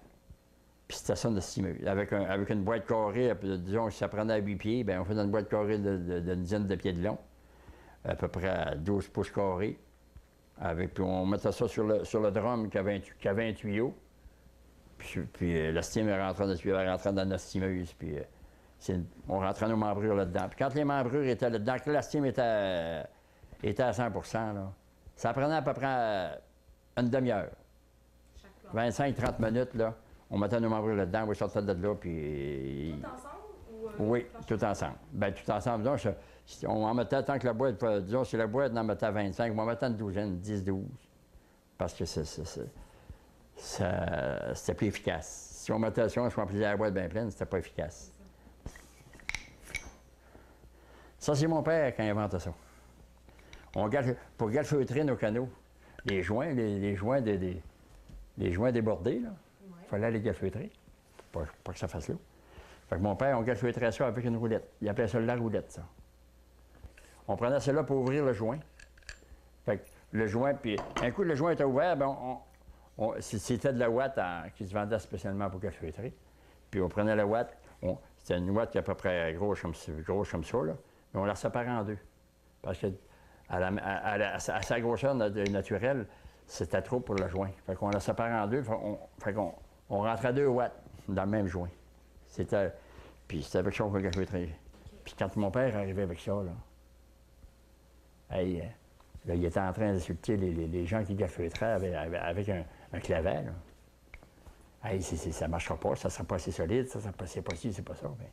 Puis c'était ça, notre steameuse. Avec une boîte carrée, disons que ça prenait à 8 pieds, bien, on faisait une boîte carrée d'une dizaine de pieds de long, à peu près à 12 pouces carrés. Puis on mettait ça sur le drum qui avait un tuyau. Puis la steam rentrait dans notre steameuse. Puis on rentrait nos membrures là-dedans. Puis quand les membrures étaient là-dedans, que la steam était à 100 là, ça prenait à peu près une demi-heure. 25-30 minutes, là. On mettait nos membrures là-dedans, on sortait de là, puis... Tout ensemble? Oui, tout ensemble. Bien, tout ensemble. Donc, on en mettait tant que la boîte... Disons, si la boîte en mettait 25, on en mettait une douzaine, 10-12. Parce que c'était plus efficace. Si on remplissait la boîte bien pleine, c'était pas efficace. Ça, c'est mon père qui a inventé ça. Pour galfeutrer nos canaux, les joints débordés, là, il fallait les galfeutrer, pas que ça fasse l'eau. Fait que mon père, on galfeutrait ça avec une roulette. Il appelait ça la roulette, ça. On prenait celle-là pour ouvrir le joint. Fait que le joint, puis un coup le joint était ouvert, bien, c'était de la ouate qui se vendait spécialement pour galfeutrer. Puis on prenait la ouate, c'était une ouate qui est à peu près grosse comme ça, là, mais on la séparait en deux. Parce que à sa grosseur naturelle, c'était trop pour le joint. Fait qu'on la séparait en deux, fait qu'on rentrait 2 watts dans le même joint. Puis c'était avec ça qu'on galfeutrait. Puis quand mon père arrivait avec ça, là, il était en train d'insulter les gens qui galfeuteraient avec un clavet, là. Hey, ça ne marchera pas, ça ne sera pas assez solide, c'est pas ci, c'est pas ça. Bien,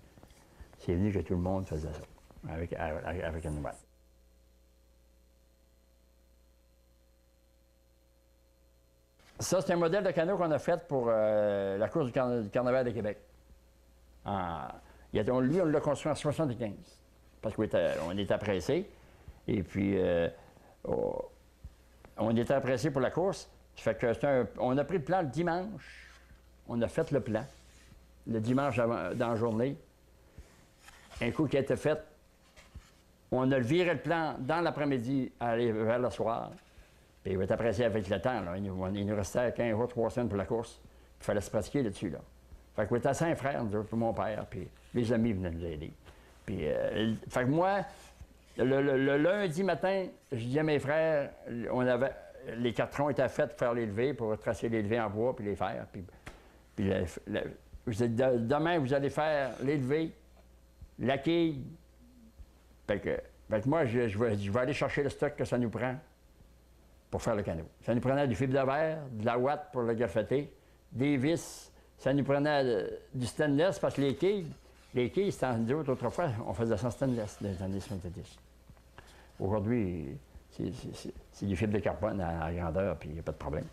c'est venu que tout le monde faisait ça, avec une ouate. Ça, c'est un modèle de canot qu'on a fait pour la course du Carnaval de Québec. Lui, on l'a construit en 1975, parce qu'on était pressés. Et puis, on était pressés pour la course. Ça fait que on a pris le plan le dimanche. On a fait le plan le dimanche dans la journée. Un coup qui a été fait, on a viré le plan dans l'après-midi, aller vers le soir. Puis il était pressé avec le temps, là. Il nous restait 15 jours, 3 semaines pour la course. Il fallait se pratiquer là-dessus, là. Fait qu'on était 5 frères, nous autres, puis mon père, puis les amis venaient nous aider. Puis, fait que moi, le lundi matin, je dis à mes frères, les cartons étaient faits pour faire les levées, pour tracer les levées en bois, puis les faire. Puis demain, vous allez faire les levées, la quille. Fait que moi, je vais aller chercher le stock que ça nous prend pour faire le canot. Ça nous prenait du fibre de verre, de la ouate pour le galfeter, des vis, ça nous prenait du stainless parce que les quilles, c'était nous autres, autrefois, on faisait ça en stainless dans les années 70. Aujourd'hui, c'est du fibre de carbone à grandeur, puis il n'y a pas de problème.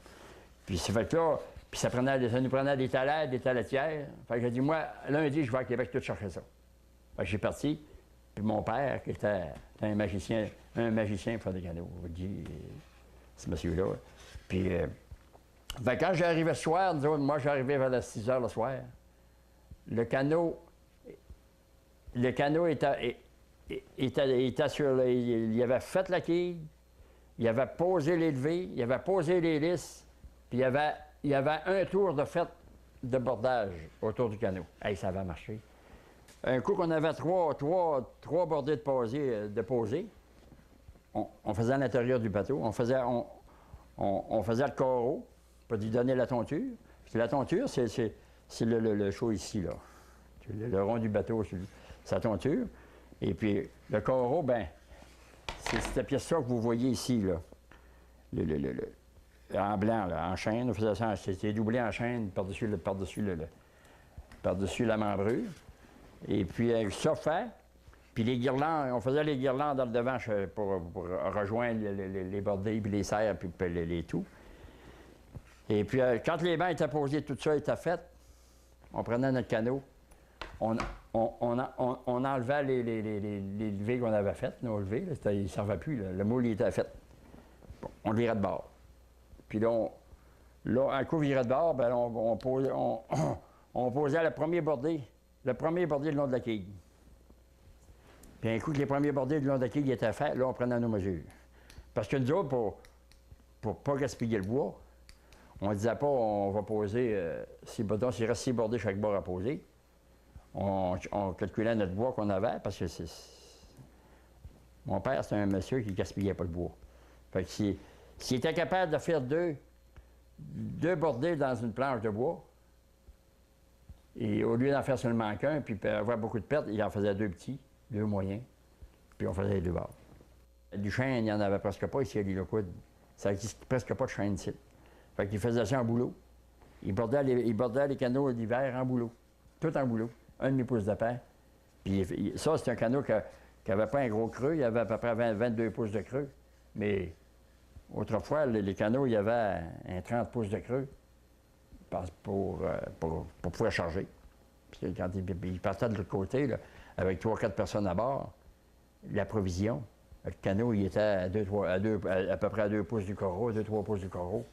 Puis ça fait que là, puis ça nous prenait des talaires, des taletières. Fait que j'ai dit, moi, lundi, je vais à Québec tout chercher ça. Fait que j'ai parti, puis mon père, qui était un magicien pour faire des canots, je dis, ce monsieur-là. Puis, quand j'arrivais ce soir, moi, j'arrivais vers les 6 heures le soir. Le canot était sur il avait fait la quille, il avait posé les levées, il avait posé les lisses, puis il y avait un tour de fait de bordage autour du canot. Hey, ça avait marché. Un coup qu'on avait trois bordées de posées, on faisait à l'intérieur du bateau, on faisait le carreau pour lui donner la tonture. Puis la tonture, c'est le chaud ici, là. Le rond du bateau, c'est sa tonture. Et puis le carreau, ben, c'est cette pièce-là que vous voyez ici, là. En blanc, là, en chaîne. On faisait ça, c'était doublé en chaîne par-dessus la membrure. Et puis ça fait. Puis les guirlandes, on faisait les guirlandes dans le devant pour rejoindre les bordées, puis les serres, puis les tout. Et puis, quand les bancs étaient posés, tout ça était fait, on prenait notre canot, on enlevait les levées qu'on avait faites, nos levées, là, ils ne servaient plus, là. Le moule il était fait. Bon, on le virait de bord. Puis là, un coup viré de bord, ben, on posait le premier bordé le long de la quille. Puis un coup que les premiers bordés le long de la quille étaient faits, là, on prenait nos mesures. Parce que nous autres, pour ne pas gaspiller le bois, on ne disait pas on va poser, s'il reste 6 bordés chaque bord à poser. On calculait notre bois qu'on avait, parce que mon père, c'était un monsieur qui ne gaspillait pas le bois. Fait que s'il était capable de faire deux bordés dans une planche de bois, et au lieu d'en faire seulement qu'un, puis avoir beaucoup de pertes, il en faisait 2 petits, 2 moyens, puis on faisait les 2 bords. Du chêne, il n'y en avait presque pas ici à l'île aux Coudes. Ça n'existe presque pas de chêne ici. Fait qu'il faisait ça en bouleau. Il bordait les canaux d'hiver en bouleau. Tout en bouleau. 1,5 pouce de pain. Puis ça, c'est un canot qui n'avait pas un gros creux. Il avait à peu près 22 pouces de creux. Mais autrefois, les canots, il y avait un 30 pouces de creux pour pouvoir charger. Puis quand il partait de l'autre côté, là, avec 3-4 personnes à bord, la provision, le canot, il était à peu près à 2 pouces du coraux, 2-3 pouces du coraux.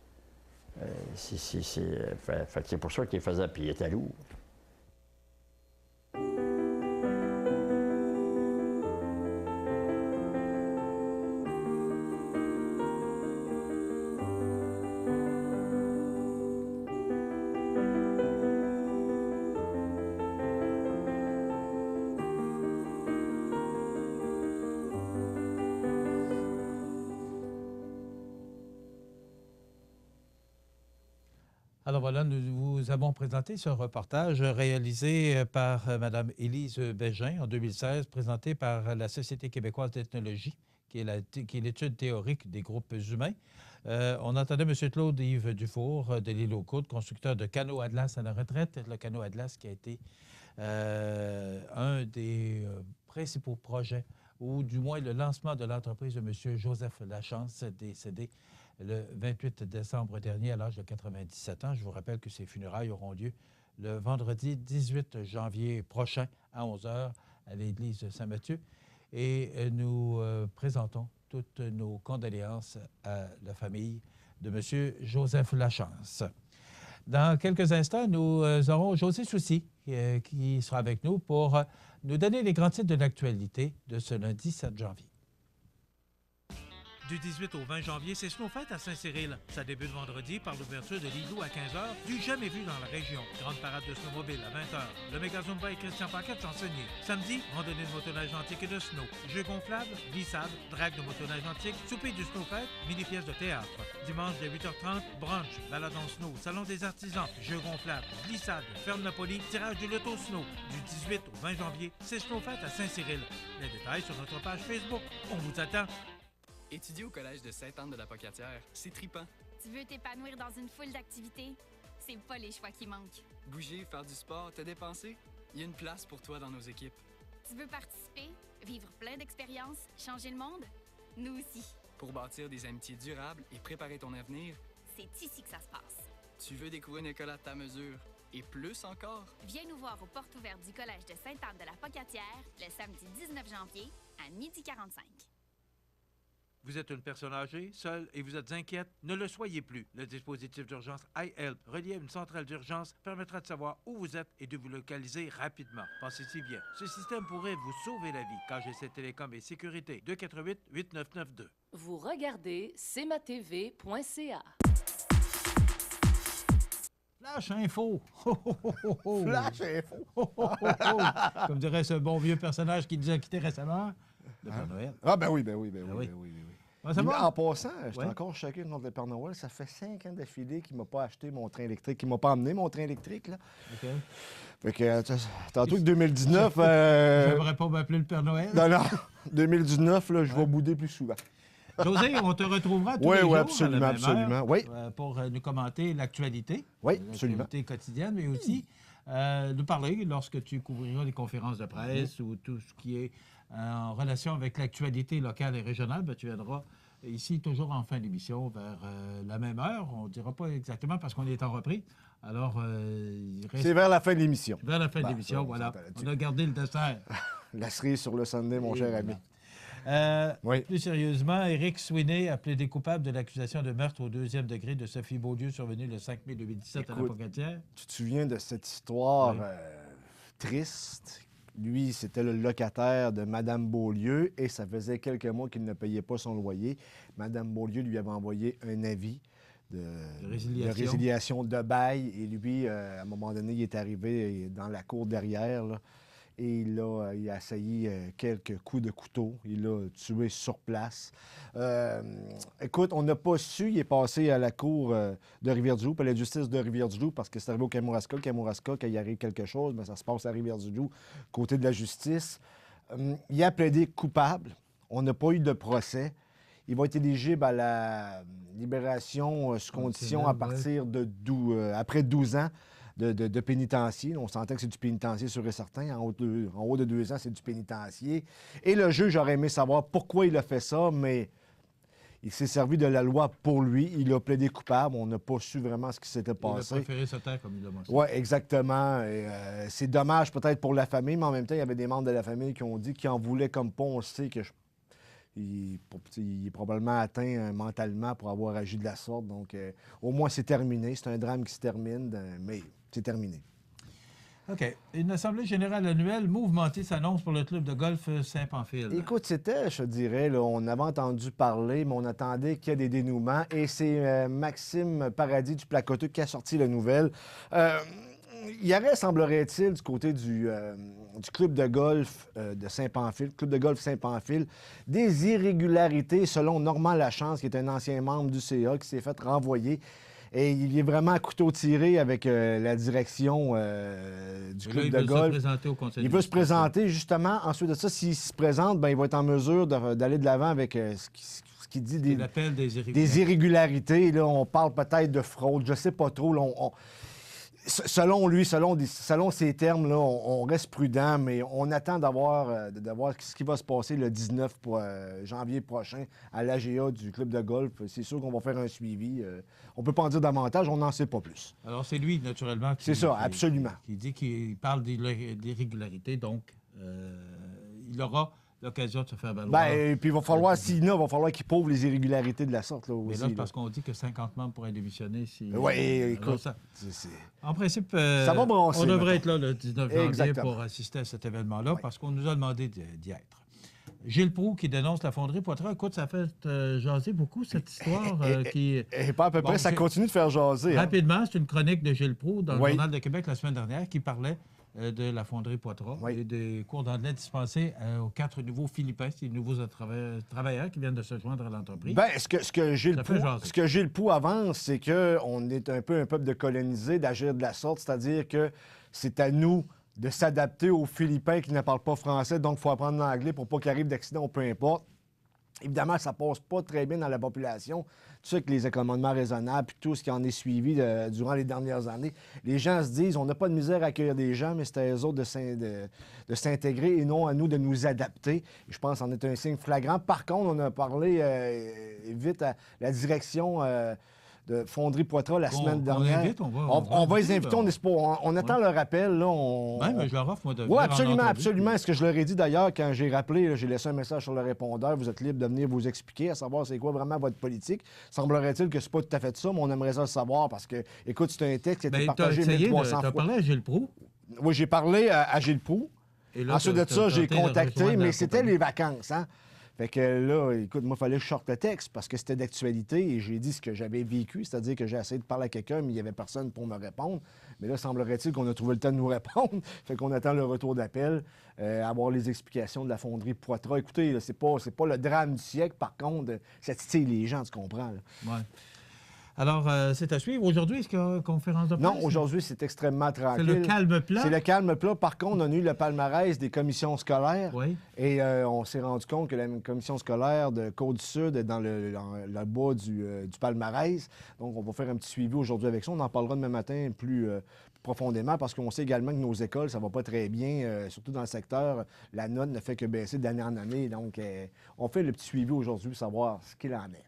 C'est pour ça qu'il faisait, puis il était lourd. Alors voilà, nous vous avons présenté ce reportage réalisé par Mme Élise Bégin en 2016, présenté par la Société québécoise d'ethnologie, qui est l'étude théorique des groupes humains. On entendait M. Claude-Yves Dufour de l'île aux Coudes, constructeur de canot Atlas à la retraite. Le canot Atlas qui a été un des principaux projets, ou du moins le lancement de l'entreprise de M. Joseph Lachance, décédé le 28 décembre dernier à l'âge de 97 ans. Je vous rappelle que ces funérailles auront lieu le vendredi 18 janvier prochain à 11h à l'église Saint-Mathieu. Et nous présentons toutes nos condoléances à la famille de M. Joseph Lachance. Dans quelques instants, nous aurons José Soucy qui sera avec nous pour nous donner les grands titres de l'actualité de ce lundi 7 janvier. Du 18 au 20 janvier, c'est Snowfête à Saint-Cyril. Ça débute vendredi par l'ouverture de l'igloo à 15h, du jamais vu dans la région. Grande parade de snowmobile à 20h. Le méga Zumba et Christian Paquette s'enseigner. Samedi, randonnée de motoneige antique et de snow. Jeux gonflables, glissade, drague de motoneige antique, souper du Snowfête, mini-pièce de théâtre. Dimanche dès 8h30, brunch, balade en snow, salon des artisans, jeux gonflables, glissade, ferme Napoli, tirage du loto snow. Du 18 au 20 janvier, c'est Snowfête à Saint-Cyril. Les détails sur notre page Facebook. On vous attend. Étudier au Collège de Sainte-Anne-de-la-Pocatière, c'est tripant. Tu veux t'épanouir dans une foule d'activités? C'est pas les choix qui manquent. Bouger, faire du sport, te dépenser? Il y a une place pour toi dans nos équipes. Tu veux participer, vivre plein d'expériences, changer le monde? Nous aussi. Pour bâtir des amitiés durables et préparer ton avenir, c'est ici que ça se passe. Tu veux découvrir une école à ta mesure et plus encore? Viens nous voir aux portes ouvertes du Collège de Sainte-Anne-de-la-Pocatière le samedi 19 janvier à 12h45. Vous êtes une personne âgée, seule et vous êtes inquiète? Ne le soyez plus. Le dispositif d'urgence iHelp, relié à une centrale d'urgence, permettra de savoir où vous êtes et de vous localiser rapidement. Pensez-y bien. Ce système pourrait vous sauver la vie. KGC Télécom et Sécurité, 248-8992. Vous regardez cmatv.ca. Flash Info! Flash Info! Comme dirait ce bon vieux personnage qui nous a quittés récemment. Le Père Noël. Ah, ben oui. Ça va? En passant, je suis encore choqué contre le Père Noël. Ça fait 5 ans d'affilée qu'il ne m'a pas acheté mon train électrique, qu'il ne m'a pas amené mon train électrique. Là. OK. Fait que, tantôt que 2019... J'aimerais pas m'appeler le Père Noël. Non. 2019, là, je vais bouder plus souvent. José, on te retrouvera tous les jours absolument, à la même absolument. heure, Oui, pour nous commenter l'actualité. Oui, absolument. L'actualité quotidienne, mais aussi nous parler lorsque tu couvriras les conférences de presse ou tout ce qui est en relation avec l'actualité locale et régionale. Ben, tu viendras ici toujours en fin d'émission vers la même heure. On ne dira pas exactement parce qu'on est en repris. Alors, il reste... C'est vers la fin de l'émission. Vers la fin de l'émission, voilà. On a gardé le dessert. La cerise sur le Sunday, mon cher ami. Plus sérieusement, Éric Sweeney a plaidé coupable de l'accusation de meurtre au 2e degré de Sophie Beaulieu survenue le 5 mai 2017 à la Pocatière. Tu te souviens de cette histoire triste? Lui, c'était le locataire de Mme Beaulieu et ça faisait quelques mois qu'il ne payait pas son loyer. Mme Beaulieu lui avait envoyé un avis de résiliation de bail et lui, à un moment donné, il est arrivé dans la cour derrière là, et il a assailli quelques coups de couteau. Il l'a tué sur place. Écoute, on n'a pas su. Il est passé à la cour de Rivière-du-Loup, à la justice de Rivière-du-Loup, parce que c'est arrivé au Kamouraska. Le Kamouraska, quand il arrive quelque chose, bien, ça se passe à Rivière-du-Loup, côté de la justice. Il a plaidé coupable. On n'a pas eu de procès. Il va être éligible à la libération sous condition à partir de après 12 ans. De pénitencier. On s'entend que c'est du pénitencier sûr et certain. En haut de 2 ans, c'est du pénitencier. Et le juge aurait aimé savoir pourquoi il a fait ça, mais il s'est servi de la loi pour lui. Il a plaidé coupable. On n'a pas su vraiment ce qui s'était passé. Il a préféré se taire, comme il l'a mentionné. Oui, exactement. C'est dommage peut-être pour la famille, mais en même temps, il y avait des membres de la famille qui ont dit qu'ils en voulaient comme pas. On le sait que il est probablement atteint mentalement pour avoir agi de la sorte. Donc, au moins, c'est terminé. C'est un drame qui se termine, mais c'est terminé. OK. Une assemblée générale annuelle mouvementée s'annonce pour le club de golf Saint-Pamphile. Écoute, c'était, je dirais, là, on avait entendu parler, mais on attendait qu'il y ait des dénouements. Et c'est Maxime Paradis du Placoteux qui a sorti la nouvelle. Il y aurait, semblerait-il, du côté du club de golf de Saint-Pamphile, club de golf Saint-Pamphile, des irrégularités selon Normand Lachance, qui est un ancien membre du CA, qui s'est fait renvoyer. Et il est vraiment à couteau tiré avec la direction du club de golf. Il veut se présenter, justement. Ensuite de ça, s'il se présente, bien, il va être en mesure d'aller de l'avant avec ce qu'il dit des irrégularités. Là, on parle peut-être de fraude, je ne sais pas trop. Là, selon lui, selon ses termes, là, on reste prudent, mais on attend d'avoir ce qui va se passer le 19 janvier prochain à l'AGA du club de golf. C'est sûr qu'on va faire un suivi. On ne peut pas en dire davantage, on n'en sait pas plus. Alors, c'est lui, naturellement, absolument. Qui dit qu'il parle d'irrégularité, donc il aura l'occasion de se faire valoir. Bien, puis il va falloir, s'il y en a, il va falloir qu'il prouve les irrégularités de la sorte. Là, aussi, mais là, c'est parce qu'on dit que 50 membres pourraient démissionner. Oui, écoute. En principe, ça va brasser, on devrait être là le 19 janvier pour assister à cet événement-là, parce qu'on nous a demandé d'y être. Gilles Proulx qui dénonce la fonderie Poitras. Écoute, ça fait jaser beaucoup, cette histoire qui... Et pas à peu près, ça continue de faire jaser. Rapidement, c'est une chronique de Gilles Proulx dans le Journal de Québec la semaine dernière qui parlait de la fonderie Poitras et des cours d'anglais dispensés aux 4 nouveaux Philippins, ces nouveaux travailleurs qui viennent de se joindre à l'entreprise. Bien, ce que Gilles Proulx avance, c'est qu'on est un peu un peuple de colonisés, d'agir de la sorte, c'est-à-dire que c'est à nous de s'adapter aux Philippins qui ne parlent pas français, donc il faut apprendre l'anglais pour pas qu'il arrive d'accident ou peu importe. Évidemment, ça passe pas très bien dans la population. Tu sais que les accommodements raisonnables puis tout ce qui en est suivi durant les dernières années, les gens se disent on n'a pas de misère à accueillir des gens, mais c'est à eux autres de s'intégrer et non à nous de nous adapter. Et je pense que c'en est un signe flagrant. Par contre, on a parlé vite à la direction de Fonderie Poitras la semaine dernière. On va les inviter, on attend leur appel. Là, mais je leur offre, moi, de oui, absolument. Est-ce que je leur ai dit d'ailleurs, quand j'ai rappelé, là, j'ai laissé un message sur le répondeur, vous êtes libre de venir vous expliquer, à savoir c'est quoi vraiment votre politique. Semblerait-il que c'est pas tout à fait ça, mais on aimerait ça le savoir parce que, écoute, c'est un texte qui a été partagé 1300 fois. Tu as parlé à Gilles Proulx? Oui, j'ai parlé à Gilles Proulx. Ensuite de ça, j'ai contacté, mais c'était les vacances, hein? Fait que là, écoute, moi, il fallait que je sorte le texte parce que c'était d'actualité et j'ai dit ce que j'avais vécu, c'est-à-dire que j'ai essayé de parler à quelqu'un, mais il n'y avait personne pour me répondre. Mais là, semblerait-il qu'on a trouvé le temps de nous répondre. Fait qu'on attend le retour d'appel, avoir les explications de la fonderie Poitras. Écoutez, là, c'est pas le drame du siècle, par contre, ça titille les gens, tu comprends. Oui. Alors, c'est à suivre. Aujourd'hui, est-ce qu'il y a une conférence de presse? Non, aujourd'hui, c'est extrêmement tranquille. C'est le calme plat? C'est le calme plat. Par contre, on a eu le palmarès des commissions scolaires. Oui. Et on s'est rendu compte que la commission scolaire de Côte-du-Sud est dans le bas du palmarès. Donc, on va faire un petit suivi aujourd'hui avec ça. On en parlera demain matin plus profondément parce qu'on sait également que nos écoles, ça va pas très bien, surtout dans le secteur. La note ne fait que baisser d'année en année. Donc, on fait le petit suivi aujourd'hui pour savoir ce qu'il en est.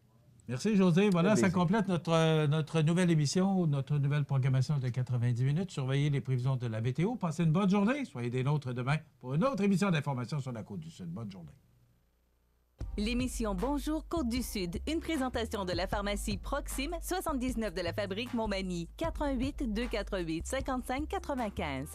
Merci, José. Voilà, ça complète notre nouvelle émission, notre nouvelle programmation de 90 minutes. Surveillez les prévisions de la météo. Passez une bonne journée. Soyez des nôtres demain pour une autre émission d'information sur la Côte-du-Sud. Bonne journée. L'émission Bonjour Côte-du-Sud, une présentation de la pharmacie Proxime, 79 de la Fabrique Montmagny, 418 248 55 95.